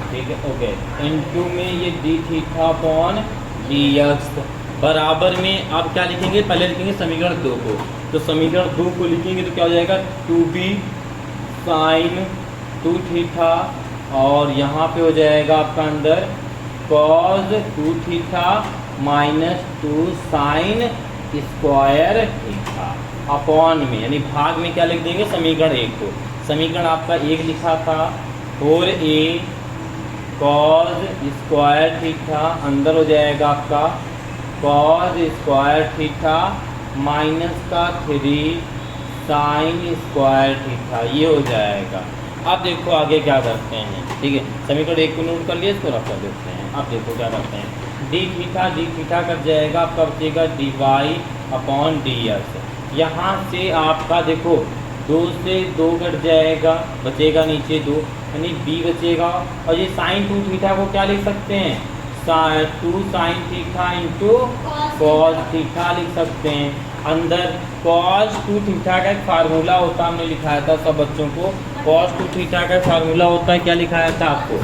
ठीक है, ओके, इनटू में ये D theta upon D X बराबर में आप क्या लिखेंगे, पहले लिखेंगे समीकरण 2 को। तो समीकरण 2 को लिखेंगे तो क्या हो जाएगा, 2b साइन 2 थीटा, और यहाँ पे हो जाएगा आपका अंदर cos 2 theta minus 2 sine square theta upon में, यानी भाग में क्या लिख देंगे, समीकरण 1 को। समीकरण आपका 1 लिखा था 4a कॉस स्क्वायर थीटा, अंदर हो जाएगा आपका कॉस स्क्वायर थीटा माइनस का 3 साइन स्क्वायर थीटा, ये हो जाएगा। अब देखो आगे क्या करते हैं, ठीक है। समीकरण 1 को नोट कर लिए, इसको रख कर देते हैं। अब देखो क्या करते हैं, डी थीटा कट जाएगा, आपका बचेगा D Y upon D X. यहाँ से आपका देखो 2 से 2 कट जाएगा, बचेगा नीचे 2, यानी बी बचेगा। और ये साइन 2 थीटा को क्या लिख सकते हैं, 2 sine theta into cos theta लिख सकते हैं। अंदर कॉस 2 थीटा का एक फार्मूला होता है, हमने लिखाया था सब बच्चों को। कॉस 2 थीटा का फार्मूला होता है, क्या लिखाया था आपको,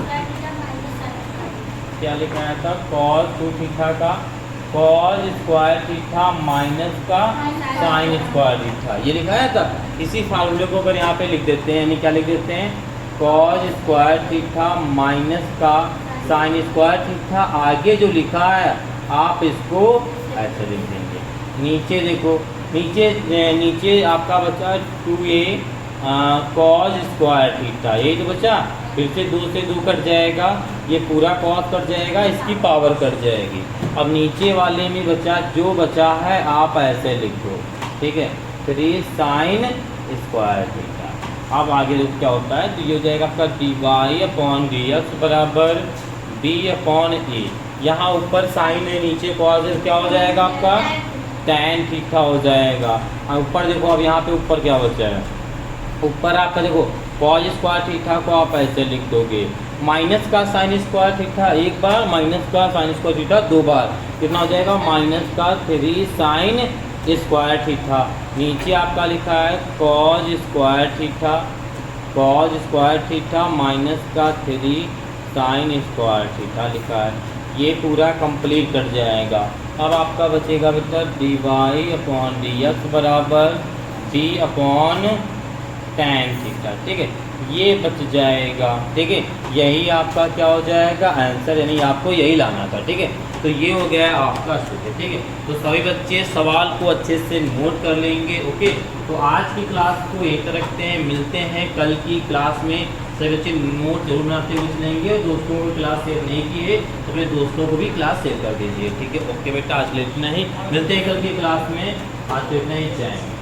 क्या लिखाया था, कॉस 2 थीटा का कॉस स्क्वायर थीटा माइनस का साइन स्क्वायर थीटा, ये लिखाया था। इसी फार्मूले को अगर यहाँ पे लिख देते हैं, यानी क्या लिख देते हैं, कॉस स्क्वायर थीटा माइनस का साइन स्क्वायर थीटा, आगे जो लिखा है आप इसको ऐसे लिख देंगे। नीचे देखो, नीचे आपका बचा 2a कॉस स्क्वायर थीटा, यही तो बचा। फिर से 2 से 2 कट जाएगा, ये पूरा कॉस कट जाएगा, इसकी पावर कट जाएगी। अब नीचे वाले में बचा, जो बचा है आप ऐसे लिख दो, ठीक है, 3 साइन स्क्वायर थीटा। अब आगे जो क्या होता है, तो ये हो जाएगा आपका D Y upon D X बराबर बी अपॉन ए। यहाँ ऊपर साइन है, नीचे कॉस है, क्या हो जाएगा आपका टैन थीटा हो जाएगा। और ऊपर देखो, अब यहाँ पे ऊपर क्या बचा है, ऊपर आपका देखो कॉस स्क्वायर थीटा को आप ऐसे लिख दोगे, माइनस का साइन स्क्वायर थीटा एक बार, माइनस का साइन स्क्वायर थीटा 2 बार, कितना हो जाएगा, माइनस का 3 साइन स्क्वायर थीटा। नीचे आपका लिखा है कॉस स्क्वायर थीटा माइनस का 3 साइन स्क्वायर थीटा लिखा है। ये पूरा कंप्लीट कर जाएगा। अब आपका बचेगा बेटा D Y upon D X बराबर डी अपॉन टैन थीटा, ठीक है, ये बच जाएगा, ठीक है। यही आपका क्या हो जाएगा आंसर, यानी आपको यही लाना था, ठीक है। तो ये हो गया आपका सूत्र, ठीक है। तो सभी बच्चे सवाल को अच्छे से नोट कर लेंगे, ओके। तो आज की क्लास को यही तक रखते हैं, मिलते हैं कल की क्लास में। सभी बच्चे नोट जरूर बनाते हुए चलेंगे, और दोस्तों को क्लास शेयर नहीं की है तो अपने दोस्तों को भी क्लास शेयर कर दीजिए, ठीक है। ओके बेटा, आज ले इतना ही, मिलते हैं कल की क्लास में, आज तो इतना ही, जाएंगे।